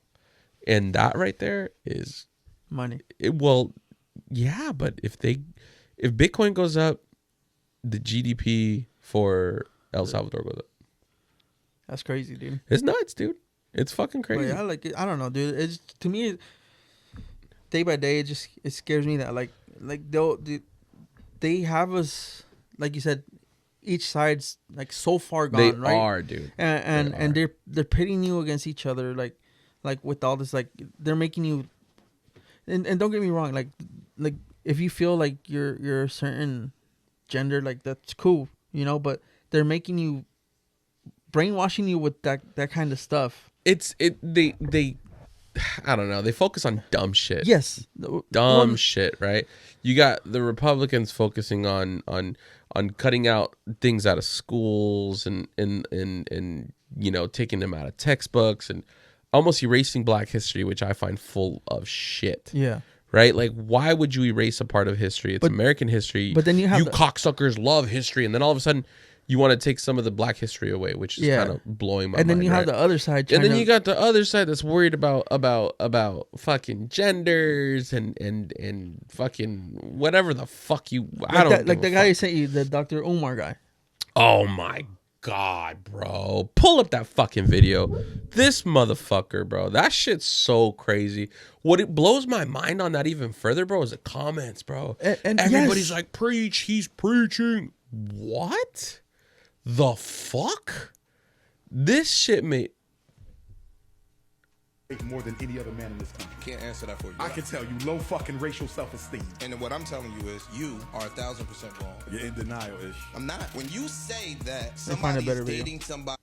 B: and that right there is
C: money.
B: But if Bitcoin goes up, the GDP for El Salvador goes up.
C: That's crazy, dude.
B: It's nuts, dude. It's fucking crazy.
C: I like it. I don't know, dude. It's to me, day by day, it scares me that like they have us, like you said, each side's like so far gone.
B: They
C: right?
B: are, dude.
C: And they're pitting you against each other, like with all this, like they're making you. And don't get me wrong, like if you feel like you're a certain gender, like that's cool, but they're making you, brainwashing you with that kind of stuff.
B: They I don't know. They focus on dumb shit.
C: Yes,
B: dumb shit. Right. You got the Republicans focusing on cutting out things out of schools and taking them out of textbooks and almost erasing Black history, which I find full of shit.
C: Yeah.
B: Right? Like, why would you erase a part of history? It's American history.
C: But then you
B: cocksuckers love history, and then all of a sudden you want to take some of the Black history away, which is kind of blowing my mind.
C: And then you have the other side.
B: And then you got the other side that's worried about fucking genders and fucking whatever the fuck you. I don't
C: like the guy you sent you, the Dr. Umar guy.
B: Oh my God, bro! Pull up that fucking video. This motherfucker, bro. That shit's so crazy. What it blows my mind on that even further, bro, is the comments, bro. And everybody's like, preach. He's preaching. What the fuck? This shit made
O: more than any other man in this country.
P: Can't answer that for you.
O: I can tell you, low fucking racial self-esteem.
P: And then what I'm telling you is, you are 1,000% wrong.
O: You're in denial, Ish.
P: I'm not. When you say that
C: find a
P: somebody
C: better
P: is
C: video.
P: dating somebody.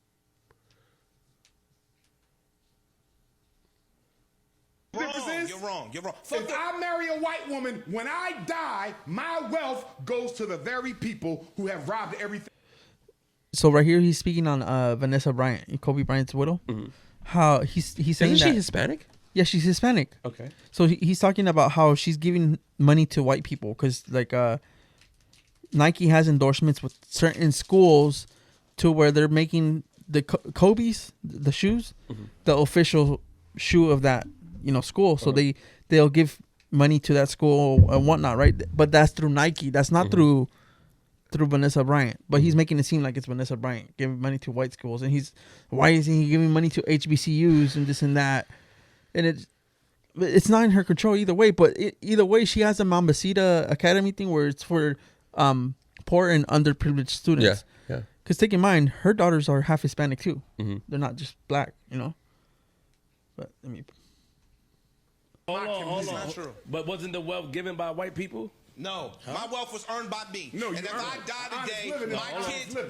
P: You're wrong. You're wrong.
O: If I marry a white woman, when I die, my wealth goes to the very people who have robbed everything.
C: So right here, he's speaking on Vanessa Bryant, Kobe Bryant's widow. How he's saying
B: Isn't
C: that
B: she Hispanic?
C: Yeah, she's Hispanic.
B: Okay.
C: So he's talking about how she's giving money to white people because like Nike has endorsements with certain schools to where they're making the Kobe's, the shoes, the official shoe of that school. So they'll give money to that school and whatnot, right? But that's through Nike. That's not through Vanessa Bryant. But he's making it seem like it's Vanessa Bryant giving money to white schools, and why isn't he giving money to HBCUs and this and that? And it's not in her control either way. But either way, she has a Mambacita Academy thing where it's for poor and underprivileged students.
B: Yeah.
C: Because take in mind, her daughters are half Hispanic too. They're not just black, But I mean,
Q: hold on. But wasn't the wealth given by white people?
P: No, my wealth was earned by me. No, and if I die today,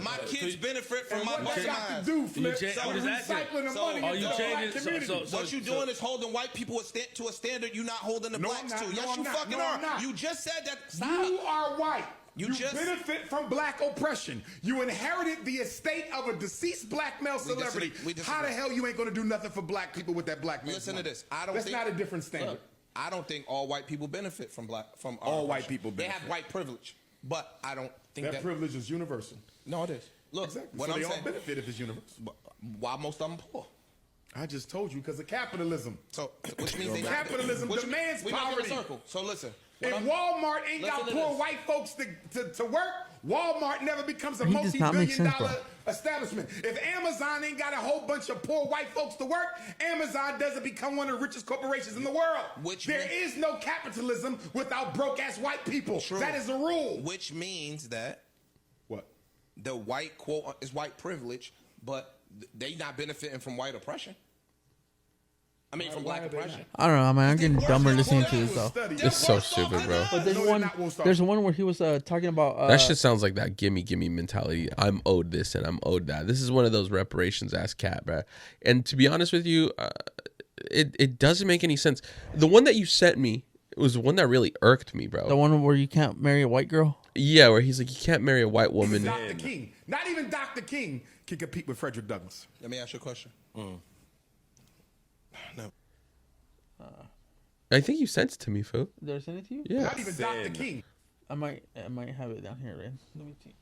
P: my kids benefit from my
O: What got to do, Flip? Recycling the money.
P: What you doing is holding white people to a standard you're not holding the blacks to. Yes, you fucking are. You just said that. Stop.
O: You are white. You benefit from black oppression. You inherited the estate of a deceased black male celebrity. How the hell you ain't gonna do nothing for black people with that black man?
P: Listen to this.
O: That's not a different standard.
P: Look, I don't think all white people benefit from
O: all white people benefit.
P: They have white privilege, but I don't think that
O: privilege is universal.
P: No, it is. Look,
O: exactly. So they all benefit if it's universal.
P: Why most of them poor?
O: I just told you because of capitalism.
P: So, which means
O: capitalism demands poverty.
P: So listen.
O: If Walmart ain't got poor white folks to work, Walmart never becomes a
C: does not make sense,
O: multi-billion-dollar establishment. If Amazon ain't got a whole bunch of poor white folks to work, Amazon doesn't become one of the richest corporations in the world. There is no capitalism without broke-ass white people.
P: True.
O: That is a rule.
P: Which means that
O: what?
P: The white quote is white privilege, but they not benefiting from white oppression. I mean, from black oppression.
C: I don't know, man. I'm getting dumber listening to this though.
B: It's so stupid, bro.
C: But there's one where he was talking about
B: that shit sounds like that gimme mentality. I'm owed this and I'm owed that. This is one of those reparations ass cat, bro. And to be honest with you, it doesn't make any sense. The one that you sent me was the one that really irked me, bro.
C: The one where you can't marry a white girl.
B: Yeah, where he's like, you can't marry a white woman.
O: Dr. King, not even Dr. King can compete with Frederick Douglass.
P: Let me ask you a question. No.
B: I think you sent it to me, Phil.
C: Did I send it to you?
B: Yeah.
O: Not even Dr. King.
C: I might have it down here, right? Let me see.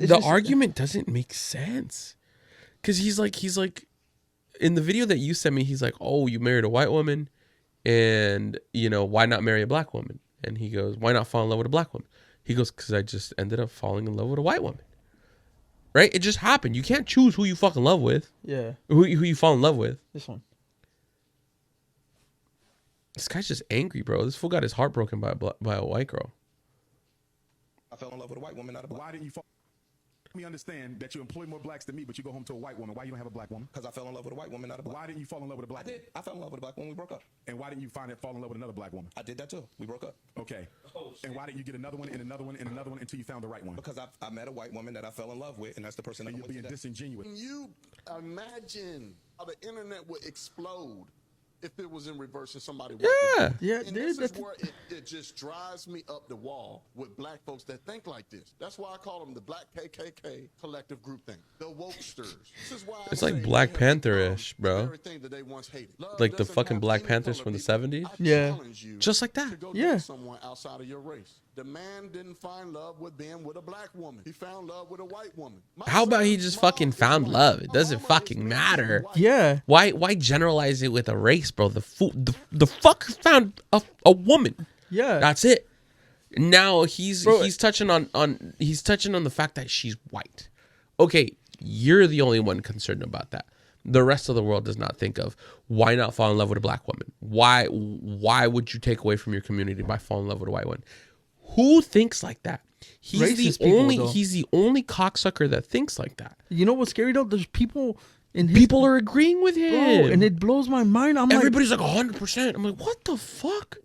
B: The argument doesn't make sense, because he's like, in the video that you sent me, he's like, oh, you married a white woman, and why not marry a black woman? And he goes, why not fall in love with a black woman? He goes, because I just ended up falling in love with a white woman. Right? It just happened. You can't choose who you fucking love with.
C: Yeah.
B: Who you fall in love with.
C: This one.
B: This guy's just angry, bro. This fool got his heart broken by a white girl.
P: I fell in love with a white woman, not a black.
O: Why didn't you fall? Let me understand that you employ more blacks than me, but you go home to a white woman. Why you don't have a black woman?
P: Because I fell in love with a white woman, not a black.
O: Why didn't you fall in love with a black woman?
P: I fell in love with a black woman. We broke up.
O: And why didn't you fall in love with another black woman?
P: I did that too. We broke up.
O: Okay. And why didn't you get another one and another one and another one until you found the right one?
P: Because I met a white woman that I fell in love with, and that's the person that I'm with today.
O: You're being disingenuous.
R: You imagine how the internet would explode if it was in reverse and somebody
C: yeah,
R: and this is where it just drives me up the wall with black folks that think like this. That's why I call them the Black KKK collective group thing, the wokesters. This is why
B: it's like Black Panther-ish, bro.
R: Everything that they once hated.
B: Like the fucking Black Panthers from the 70s.
C: Yeah,
B: just like that.
R: To go date someone outside of your race. The man didn't find love with being with a black woman. He found love with a white woman.
B: How about he just fucking found love? It doesn't fucking matter.
C: Yeah.
B: Why generalize it with a race, bro? The fucker found a woman.
C: Yeah.
B: That's it. Now he's touching on the fact that she's white. Okay, you're the only one concerned about that. the rest of the world does not think of. Why not fall in love with a black woman? Why would you take away from your community by falling in love with a white one? Who thinks like that? He's the only cocksucker that thinks like that.
C: You know what's scary though? There's people
B: people are agreeing with him,
C: bro, and it blows my mind.
B: Everybody's like 100%. I'm like, what the fuck?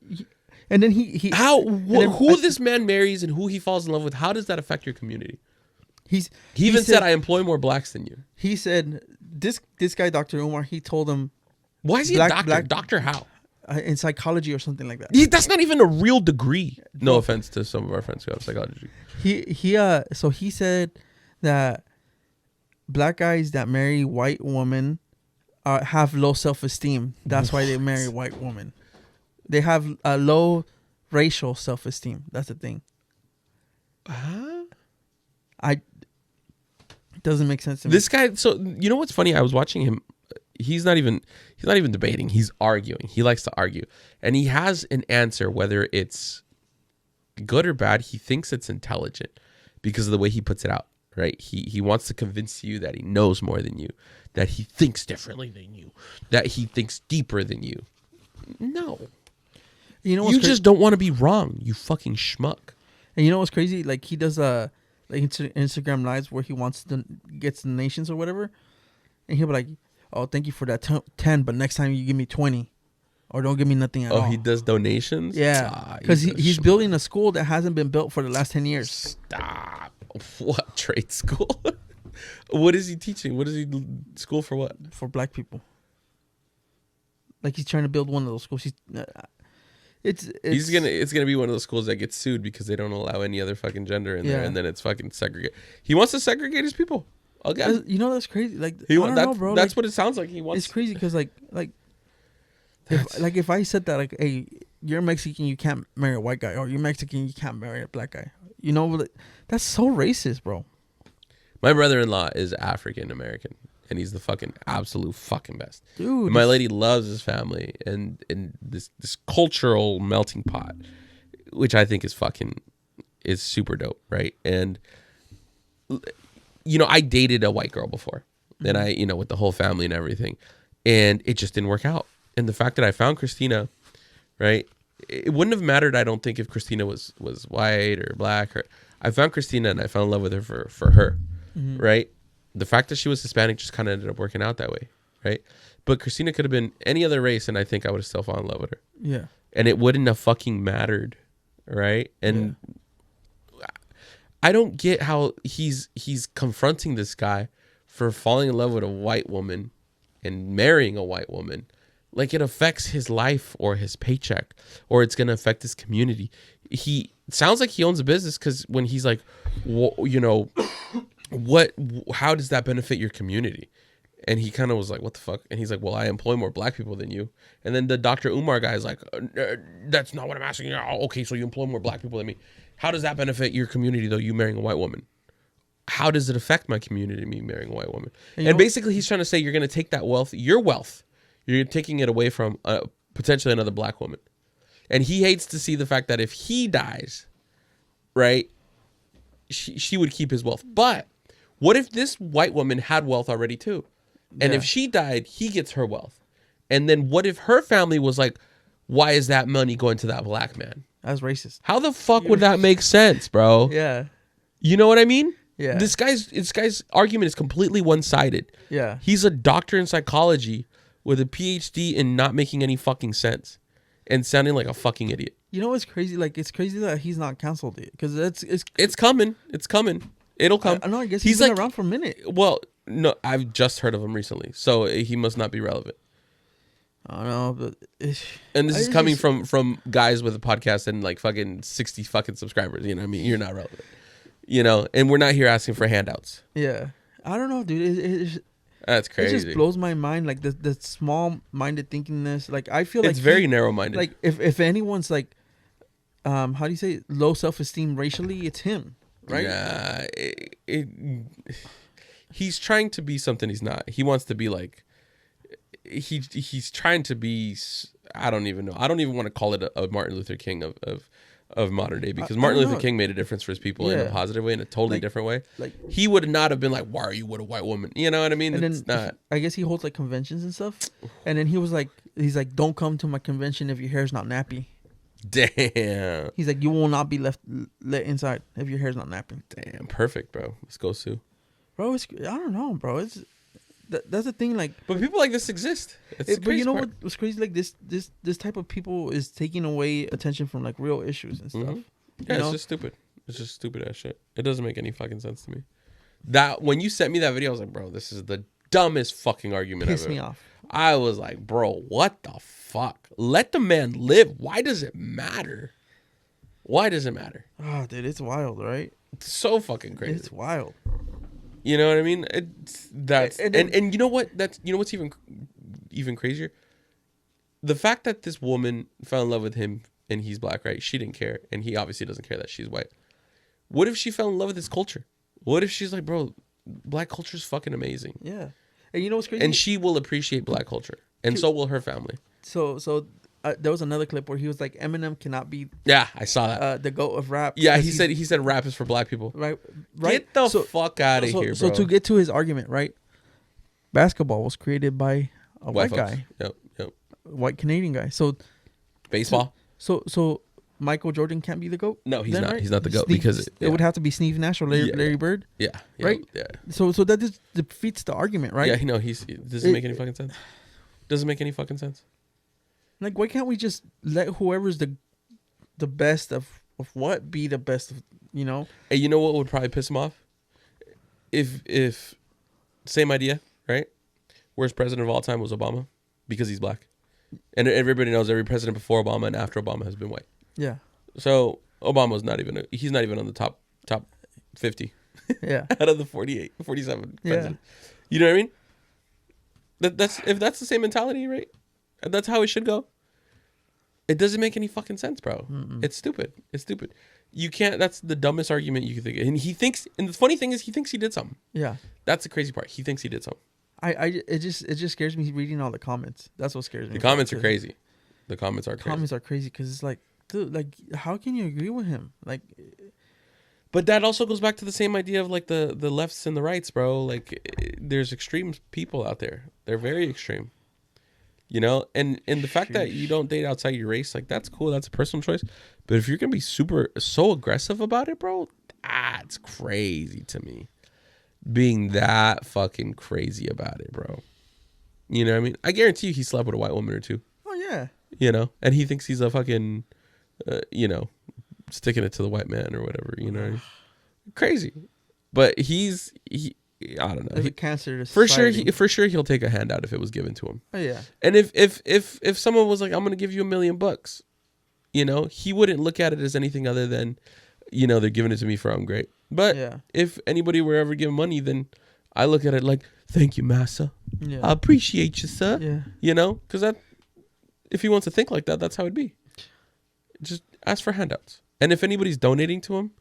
C: And then
B: who this man marries and who he falls in love with? How does that affect your community? He even said, "I employ more blacks than you."
C: He said this guy, Dr. Umar. He told him,
B: "Why is he a doctor? Doctor how?"
C: In psychology or something like that.
B: That's not even a real degree. No offense to some of our friends who have psychology.
C: So he said that black guys that marry white women have low self-esteem. That's why they marry white women. They have a low racial self-esteem. That's the thing. It doesn't make sense to me.
B: This guy. So you know what's funny? I was watching him. He's not even debating. He's arguing. He likes to argue, and he has an answer, whether it's good or bad. He thinks it's intelligent because of the way he puts it out. Right? He wants to convince you that he knows more than you, that he thinks differently than you, that he thinks deeper than you. No.
C: You know,
B: you just don't want to be wrong. You fucking schmuck.
C: And you know what's crazy? Like he does like Instagram lives where he wants to gets donations or whatever, and he'll be like, "Oh, thank you for that 10, but next time you give me 20, or don't give me nothing at all."
B: Oh, he does donations?
C: Yeah, because he's building a school that hasn't been built for the last 10 years.
B: Stop. What trade school? What is he teaching? What is he school for? What?
C: For black people. Like he's trying to build one of those schools. It's
B: gonna be one of those schools that gets sued because they don't allow any other fucking gender in there, and then it's fucking segregate. He wants to segregate his people. Okay,
C: you know that's crazy. Like
B: I don't know, bro. That's what it sounds like. He wants.
C: It's crazy because if I said that, like, hey, you're Mexican, you can't marry a white guy, or you're Mexican, you can't marry a black guy. You know, that's so racist, bro.
B: My brother-in-law is African American, and he's the fucking absolute fucking best.
C: Dude,
B: and my lady loves his family and this cultural melting pot, which I think is super dope, right? And you know, I dated a white girl before, and I, you know, with the whole family and everything, and it just didn't work out. And the fact that I found Christina, right? It wouldn't have mattered, I don't think, if Christina was white or black. Or I found Christina and I fell in love with her for her, right? The fact that she was Hispanic just kind of ended up working out that way, right? But Christina could have been any other race, and I think I would have still fallen in love with her.
C: Yeah.
B: And it wouldn't have fucking mattered, right? And I don't get how he's confronting this guy for falling in love with a white woman and marrying a white woman. Like it affects his life or his paycheck, or it's going to affect his community. He sounds like he owns a business, because when he's like, you know, how does that benefit your community? And he kind of was like, what the fuck? And he's like, well, I employ more black people than you. And then the Dr. Umar guy is like, that's not what I'm asking. Oh, okay, so you employ more black people than me. How does that benefit your community, though, you marrying a white woman? How does it affect my community, me marrying a white woman? And basically he's trying to say, you're going to take that wealth, your wealth, you're taking it away from potentially another black woman. And he hates to see the fact that if he dies, right, she would keep his wealth. But what if this white woman had wealth already too? And if she died, he gets her wealth. And then what if her family was like, why is that money going to that black man?
C: That's racist.
B: How the fuck would that make sense, bro?
C: Yeah.
B: You know what I mean?
C: Yeah.
B: This guy's argument is completely one-sided.
C: Yeah.
B: He's a doctor in psychology with a PhD in not making any fucking sense and sounding like a fucking idiot.
C: You know what's crazy? Like, it's crazy that he's not canceled it, because
B: it's coming. It's coming. It'll come.
C: I know. I guess he's been around for a minute.
B: Well, no, I've just heard of him recently, so he must not be relevant.
C: I don't know, but
B: and this is coming from guys with a podcast and like fucking 60 fucking subscribers. You know what I mean? You're not relevant. You know, and we're not here asking for handouts.
C: Yeah, I don't know, dude.
B: That's crazy.
C: It just blows my mind, like the small-minded thinkingness. Like I feel like
B: it's very narrow-minded.
C: Like if anyone's like, how do you say, low self-esteem racially, it's him, right?
B: Yeah, he's trying to be something he's not. He wants to be like, he's trying to be. I don't even know. I don't even want to call it a Martin Luther King of of modern day, because Martin Luther King made a difference for his people in a positive way, in a totally different way. Like he would not have been like, "Why are you with a white woman?" You know what I mean?
C: And
B: it's
C: then
B: not.
C: I guess he holds like conventions and stuff. And then he's like, "Don't come to my convention if your hair's not nappy."
B: Damn.
C: He's like, "You will not be let inside if your hair's not napping."
B: Damn, perfect, bro. Let's go, Sue.
C: Bro, I don't know, bro. That's the thing, like.
B: But people like this exist.
C: But you know what's crazy? Like this type of people is taking away attention from like real issues and stuff.
B: Yeah, it's just stupid. It's just stupid ass shit. It doesn't make any fucking sense to me. That when you sent me that video, I was like, bro, this is the dumbest fucking argument ever.
C: Pissed me off.
B: I was like, bro, what the fuck? Let the man live. Why does it matter? Why does it matter?
C: Oh, dude, it's wild, right?
B: It's so fucking crazy.
C: It's wild.
B: You know what I mean? And you know what? You know what's even crazier? The fact that this woman fell in love with him and he's black, right? She didn't care, and he obviously doesn't care that she's white. What if she fell in love with his culture? What if she's like, bro, black culture is fucking amazing.
C: Yeah. And you know what's crazy?
B: And she will appreciate black culture, and so will her family.
C: So there was another clip where he was like, Eminem cannot be.
B: Yeah, I saw that.
C: The GOAT of rap.
B: Yeah, he said rap is for black people.
C: Right.
B: Get the fuck out of here, bro.
C: So to get to his argument, right? Basketball was created by a white guy.
B: Yep.
C: White Canadian guy. So
B: baseball.
C: So Michael Jordan can't be the GOAT?
B: No, he's
C: then,
B: not.
C: Right?
B: He's not the GOAT
C: because it would have to be Steve Nash or Larry Bird.
B: Yeah.
C: Right?
B: Yeah.
C: So that just defeats the argument, right?
B: Yeah, it doesn't make any fucking sense. Doesn't make any fucking sense.
C: Like, why can't we just let whoever's the best of what be the best of, you know?
B: Hey, you know what would probably piss him off? If same idea, right? Worst president of all time was Obama because he's black. And everybody knows every president before Obama and after Obama has been white.
C: Yeah.
B: So Obama's he's not even on the top 50.
C: Yeah.
B: Out of the 47 presidents.
C: Yeah.
B: You know what I mean? If that's the same mentality, right? That's how it should go. It doesn't make any fucking sense, bro.
C: Mm-mm.
B: It's stupid. It's stupid. You can't. That's the dumbest argument you could think of. And he thinks. And the funny thing is, he thinks he did something.
C: Yeah.
B: That's the crazy part. He thinks he did something.
C: It just scares me reading all the comments. That's what scares me.
B: The comments are crazy. The comments are crazy.
C: Comments are crazy because it's like, dude, like, how can you agree with him? Like,
B: but that also goes back to the same idea of like the lefts and the rights, bro. Like, there's extreme people out there. They're very extreme. You know, and the fact that you don't date outside your race, like, that's cool. That's a personal choice. But if you're gonna be so aggressive about it, bro, that's crazy to me. Being that fucking crazy about it, bro. You know what I mean? I guarantee you he slept with a white woman or two.
C: Oh yeah.
B: You know, and he thinks he's a fucking, sticking it to the white man or whatever. You know, crazy. But I don't know.
C: Cancer to
B: for
C: society.
B: sure he'll take a handout if it was given to him.
C: Oh yeah.
B: And if someone was like, I'm gonna give you $1 million, you know, he wouldn't look at it as anything other than, you know, they're giving it to me for I'm great. But if anybody were ever given money, then I look at it like, thank you, massa.
C: Yeah.
B: I appreciate you, sir.
C: Yeah.
B: You know, because if he wants to think like that, that's how it'd be. Just ask for handouts. And if anybody's donating to him,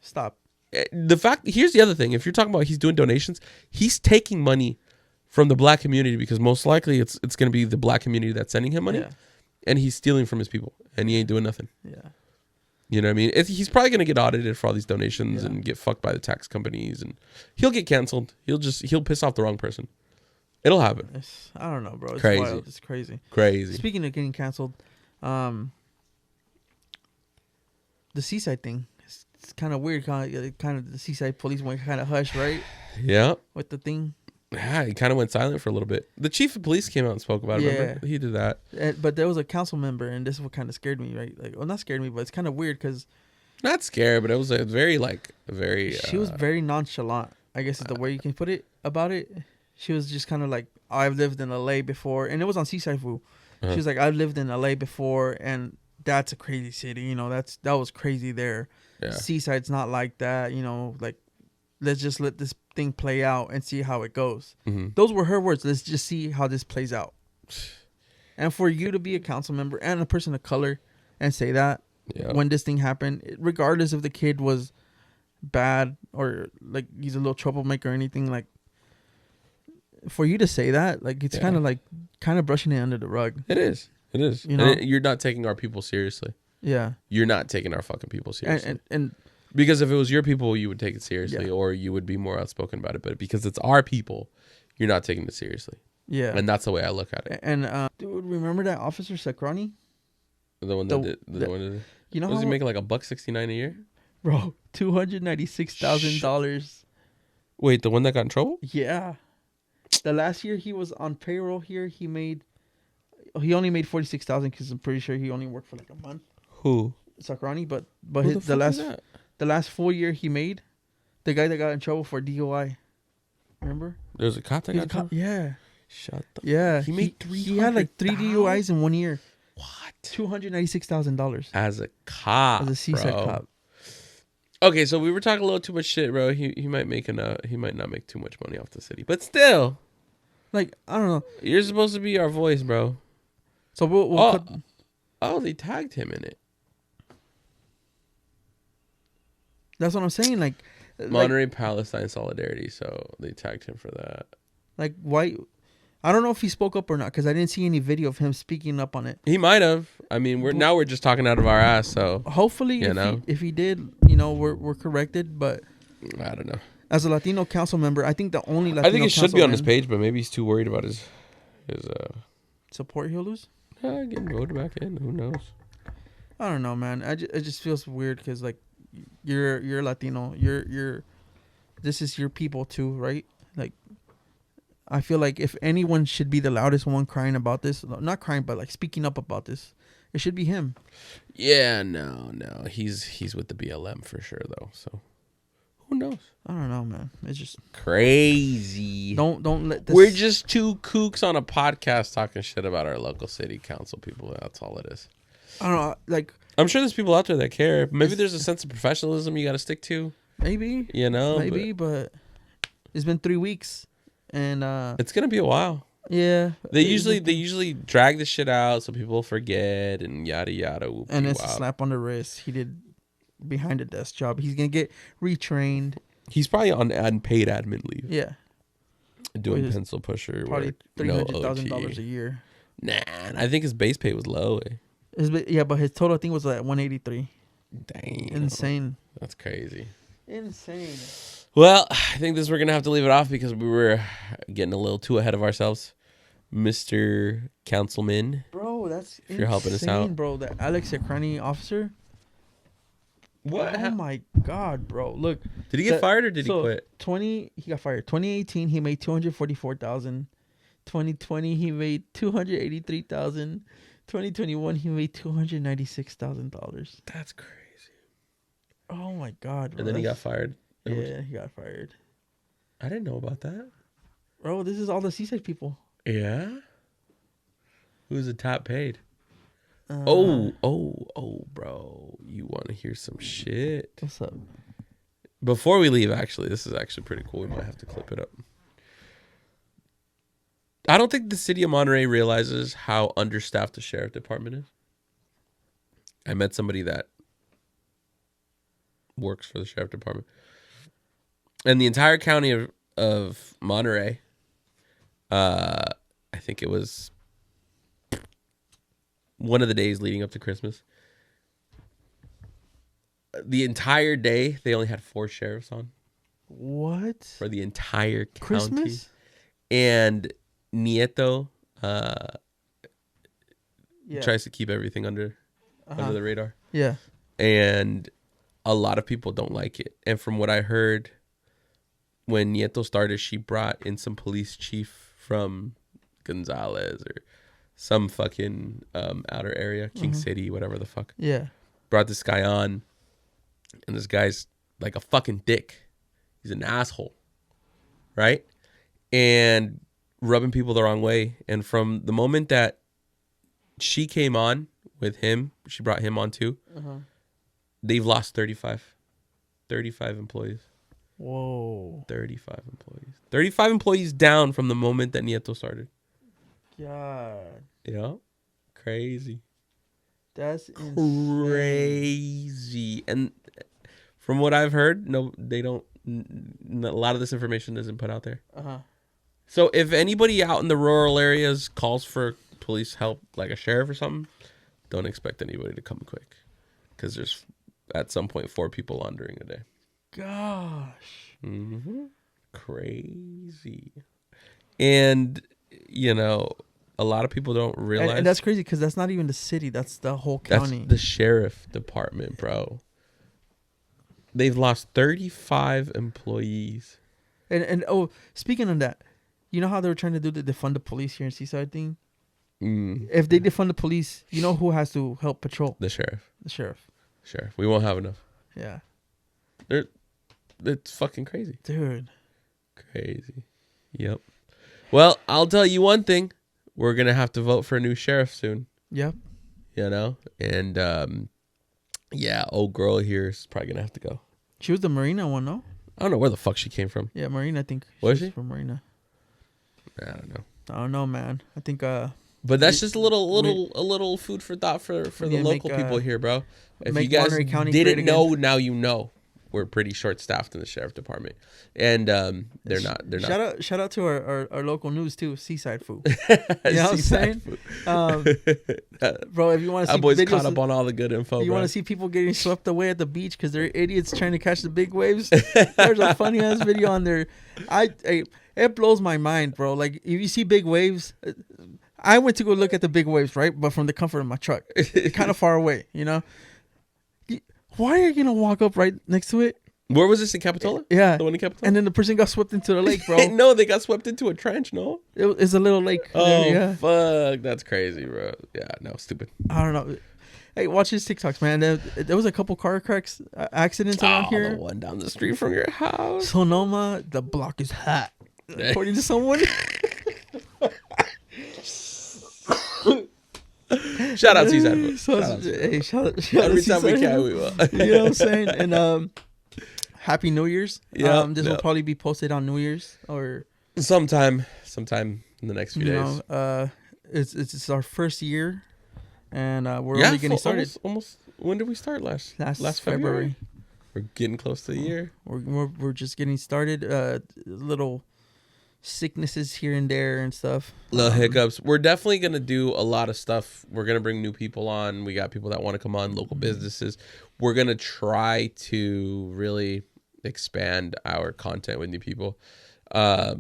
C: stop.
B: Here's the other thing. If you're talking about he's doing donations, he's taking money from the black community because most likely it's going to be the black community that's sending him money.
C: Yeah.
B: And he's stealing from his people and he ain't doing nothing.
C: Yeah.
B: You know what I mean? He's probably going to get audited for all these donations and get fucked by the tax companies, and he'll get canceled. He'll piss off the wrong person. It'll happen.
C: I don't know, bro. It's
B: crazy.
C: wild. It's crazy.
B: Crazy.
C: Speaking of getting canceled, the Seaside thing. It's kind of weird. Kind of the Seaside police went kind of hush, right?
B: Yeah.
C: With the thing.
B: Yeah, he kind of went silent for a little bit. The chief of police came out and spoke about it. Remember? He did that.
C: But there was a council member, and this is what kind of scared me, right? Like, well, not scared me, but it's kind of weird because.
B: Not scared, but it was very.
C: She was very nonchalant, I guess is the way you can put it about it. She was just kind of like, I've lived in LA before, and it was on Seaside Food. She was like, I've lived in LA before, and that's a crazy city. You know, that was crazy there. Yeah. Seaside's not like that. You know, like, let's just let this thing play out and see how it goes. Mm-hmm. Those were her words. Let's just see how this plays out. And for you to be a council member and a person of color and say that when this thing happened, regardless if the kid was bad or like he's a little troublemaker or anything, like, for you to say that, like, it's kind of brushing it under the rug.
B: It is. You know, and you're not taking our people seriously.
C: Yeah.
B: You're not taking our fucking people seriously.
C: And
B: because if it was your people, you would take it seriously, or you would be more outspoken about it. But because it's our people, you're not taking it seriously.
C: Yeah.
B: And that's the way I look at it.
C: And dude, remember that Officer Sakrani?
B: The one that did. The one that did.
C: You know,
B: was he making like $1.69 a year?
C: Bro, $296,000.
B: Wait, the one that got in trouble?
C: Yeah. The last year he was on payroll here, he only made 46,000 because I'm pretty sure he only worked for like a month.
B: Who?
C: Sakrani, but
B: Who
C: the last full year he made, the guy that got in trouble for DUI. Remember?
B: There's a cop that got in trouble?
C: Yeah.
B: Shut the.
C: Yeah.
B: He made
C: He had like 3 DUIs in 1 year.
B: What?
C: $296,000
B: as a cop.
C: As a CSEC cop.
B: Okay, so we were talking a little too much shit, bro. He might not make too much money off the city, but still,
C: like I don't know.
B: You're supposed to be our voice, bro.
C: So we'll
B: they tagged him in it.
C: That's what I'm saying. Like
B: Monterey Palestine solidarity, so they tagged him for that.
C: Like why? I don't know if he spoke up or not because I didn't see any video of him speaking up on it.
B: He might have. I mean, we're just talking out of our ass. So
C: hopefully, if he did, we're corrected. But
B: I don't know.
C: As a Latino council member, I think the only Latino
B: I think it should be on his page, but maybe he's too worried about his
C: support he'll lose.
B: Yeah, getting voted back in. Who knows?
C: I don't know, man. It just feels weird because like you're Latino. This is your people too, right? Like. I feel like if anyone should be the loudest one crying about this, not crying, but like speaking up about this, it should be him.
B: Yeah, no. He's with the BLM for sure, though. So who knows?
C: I don't know, man. It's just
B: crazy.
C: Don't let this.
B: We're just two kooks on a podcast talking shit about our local city council people. That's all it is.
C: I don't know. Like
B: I'm sure there's people out there that care. Maybe there's a sense of professionalism you got to stick to.
C: Maybe. But it's been 3 weeks. And
B: it's gonna be a while.
C: Yeah,
B: they usually drag the shit out so people forget and yada yada.
C: And it's a slap on the wrist. He did behind the desk job. He's gonna get retrained.
B: He's probably on unpaid admin leave.
C: Yeah,
B: doing pencil pusher.
C: Probably $300,000 a year.
B: Nah, I think his base pay was low.
C: But his total thing was like 183.
B: Dang,
C: insane.
B: That's crazy.
C: Insane.
B: Well, I think we're going to have to leave it off because we were getting a little too ahead of ourselves. Mr. Councilman.
C: Bro, that's
B: if you're helping us out.
C: Bro, that Alex Sakrani officer.
B: What?
C: Oh my God, bro. Look.
B: Did he get fired or did he quit?
C: He got fired. 2018, he made $244,000. 2020, he made $283,000. 2021, he made $296,000.
B: That's crazy.
C: Oh my God, bro.
B: And then he got fired.
C: Yeah, he got fired.
B: I didn't know about that.
C: Bro, this is all the seaside people.
B: Yeah? Who's the top paid? Bro. You want to hear some shit?
C: What's up?
B: Before we leave, actually, this is actually pretty cool. We might have to clip it up. I don't think the city of Monterey realizes how understaffed the sheriff department is. I met somebody that works for the sheriff department. And the entire county of Monterey, I think it was one of the days leading up to Christmas. The entire day, they only had 4 sheriffs on.
C: What?
B: For the entire county.
C: Christmas?
B: And Nieto tries to keep everything under the radar.
C: Yeah.
B: And a lot of people don't like it. And from what I heard, when Nieto started, she brought in some police chief from Gonzales or some fucking outer area, King City, whatever the fuck.
C: Yeah.
B: Brought this guy on, and this guy's like a fucking dick. He's an asshole, right? And rubbing people the wrong way. And from the moment that she came on with him, she brought him on too, they've lost 35 employees.
C: Whoa.
B: 35 employees. 35 employees down from the moment that Nieto started.
C: God.
B: Yeah. Crazy.
C: That's insane.
B: Crazy. And from what I've heard, no, they don't. A lot of this information isn't put out there. So if anybody out in the rural areas calls for police help, like a sheriff or something, don't expect anybody to come quick. because there's at some point 4 people laundering a day.
C: Gosh.
B: Crazy. And you know, a lot of people don't realize,
C: and that's crazy because that's not even the city. That's the whole county.
B: That's the sheriff department, bro. They've lost 35 employees.
C: And oh, speaking of that, you know how they were trying to do the defund the police here in Seaside thing? If they defund the police, you know who has to help patrol?
B: The sheriff.
C: The sheriff.
B: Sheriff. We won't have enough.
C: Yeah.
B: It's fucking crazy.
C: Dude.
B: Crazy. Yep. Well, I'll tell you one thing. We're going to have to vote for a new sheriff soon.
C: Yep.
B: You know? And, yeah, old girl here is probably going to have to go.
C: She was the Marina one, no?
B: I don't know where the fuck she came from.
C: Yeah, Marina, I think.
B: Was she?
C: From Marina.
B: I don't know.
C: I don't know, man. I think
B: but that's just a little food for thought for the local people here, bro. If you guys didn't know, now you know. We're pretty short staffed in the sheriff department, and they're not.
C: Shout out to our local news too, Seaside Food. You know what I'm saying, bro? If you want to see,
B: boys caught up on all the good info.
C: You want to see people getting swept away at the beach because they're idiots trying to catch the big waves. There's a funny ass video on there. It blows my mind, bro. Like if you see big waves, I went to go look at the big waves, right? But from the comfort of my truck, kind of far away, you know. Why are you gonna walk up right next to it?
B: Where was this in Capitola?
C: Yeah,
B: the one in Capitola.
C: And then the person got swept into the lake, bro.
B: No, they got swept into a trench. No,
C: it's a little lake.
B: Oh
C: yeah.
B: Fuck, that's crazy, bro. Yeah, no, stupid.
C: I don't know. Hey, watch his TikToks, man. There was a couple car cracks accidents around here.
B: The one down the street from your house.
C: Sonoma, the block is hot, according to someone.
B: Shout out Seaside.
C: Shout out
B: Every time we can, we will.
C: You know what I'm saying? And Happy New Year's.
B: Yeah,
C: this will probably be posted on New Year's or
B: sometime in the next few days.
C: It's our first year, and we're only getting started.
B: Almost. When did we start last
C: February?
B: We're getting close to the year.
C: We're just getting started. Little sicknesses here and there and stuff.
B: Little hiccups. We're definitely going to do a lot of stuff. We're going to bring new people on. We got people that want to come on, local businesses. We're going to try to really expand our content with new people. I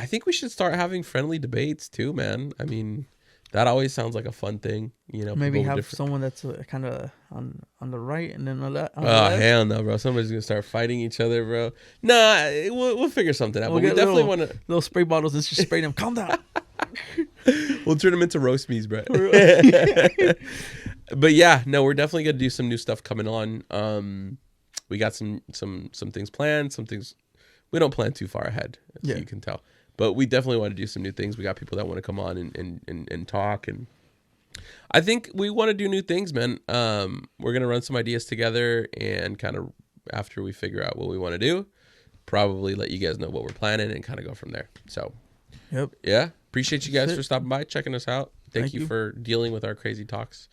B: think we should start having friendly debates too, man. I mean, that always sounds like a fun thing, you know.
C: Maybe have someone that's kind of on the right and then on the left.
B: Hell no, bro! Somebody's gonna start fighting each other, bro. Nah, we'll figure something out. But we definitely want to
C: little spray bottles and just spray them. Calm down.
B: We'll turn them into roast meats, bro. But yeah, no, we're definitely gonna do some new stuff coming on. We got some things planned. Some things we don't plan too far ahead, as you can tell. But we definitely want to do some new things. We got people that want to come on and talk. And I think we want to do new things, man. We're going to run some ideas together and kind of after we figure out what we want to do, probably let you guys know what we're planning and kind of go from there. So, yeah. Appreciate you guys for stopping by, checking us out. Thank you for dealing with our crazy talks,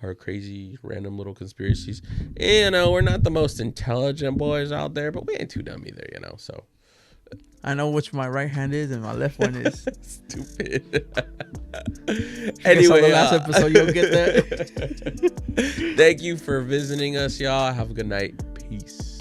B: our crazy random little conspiracies. And, you know, we're not the most intelligent boys out there, but we ain't too dumb either, you know, so.
C: I know which my right hand is and my left one is.
B: Stupid. Anyway,
C: the last episode you'll get that.
B: Thank you for visiting us, y'all. Have a good night. Peace.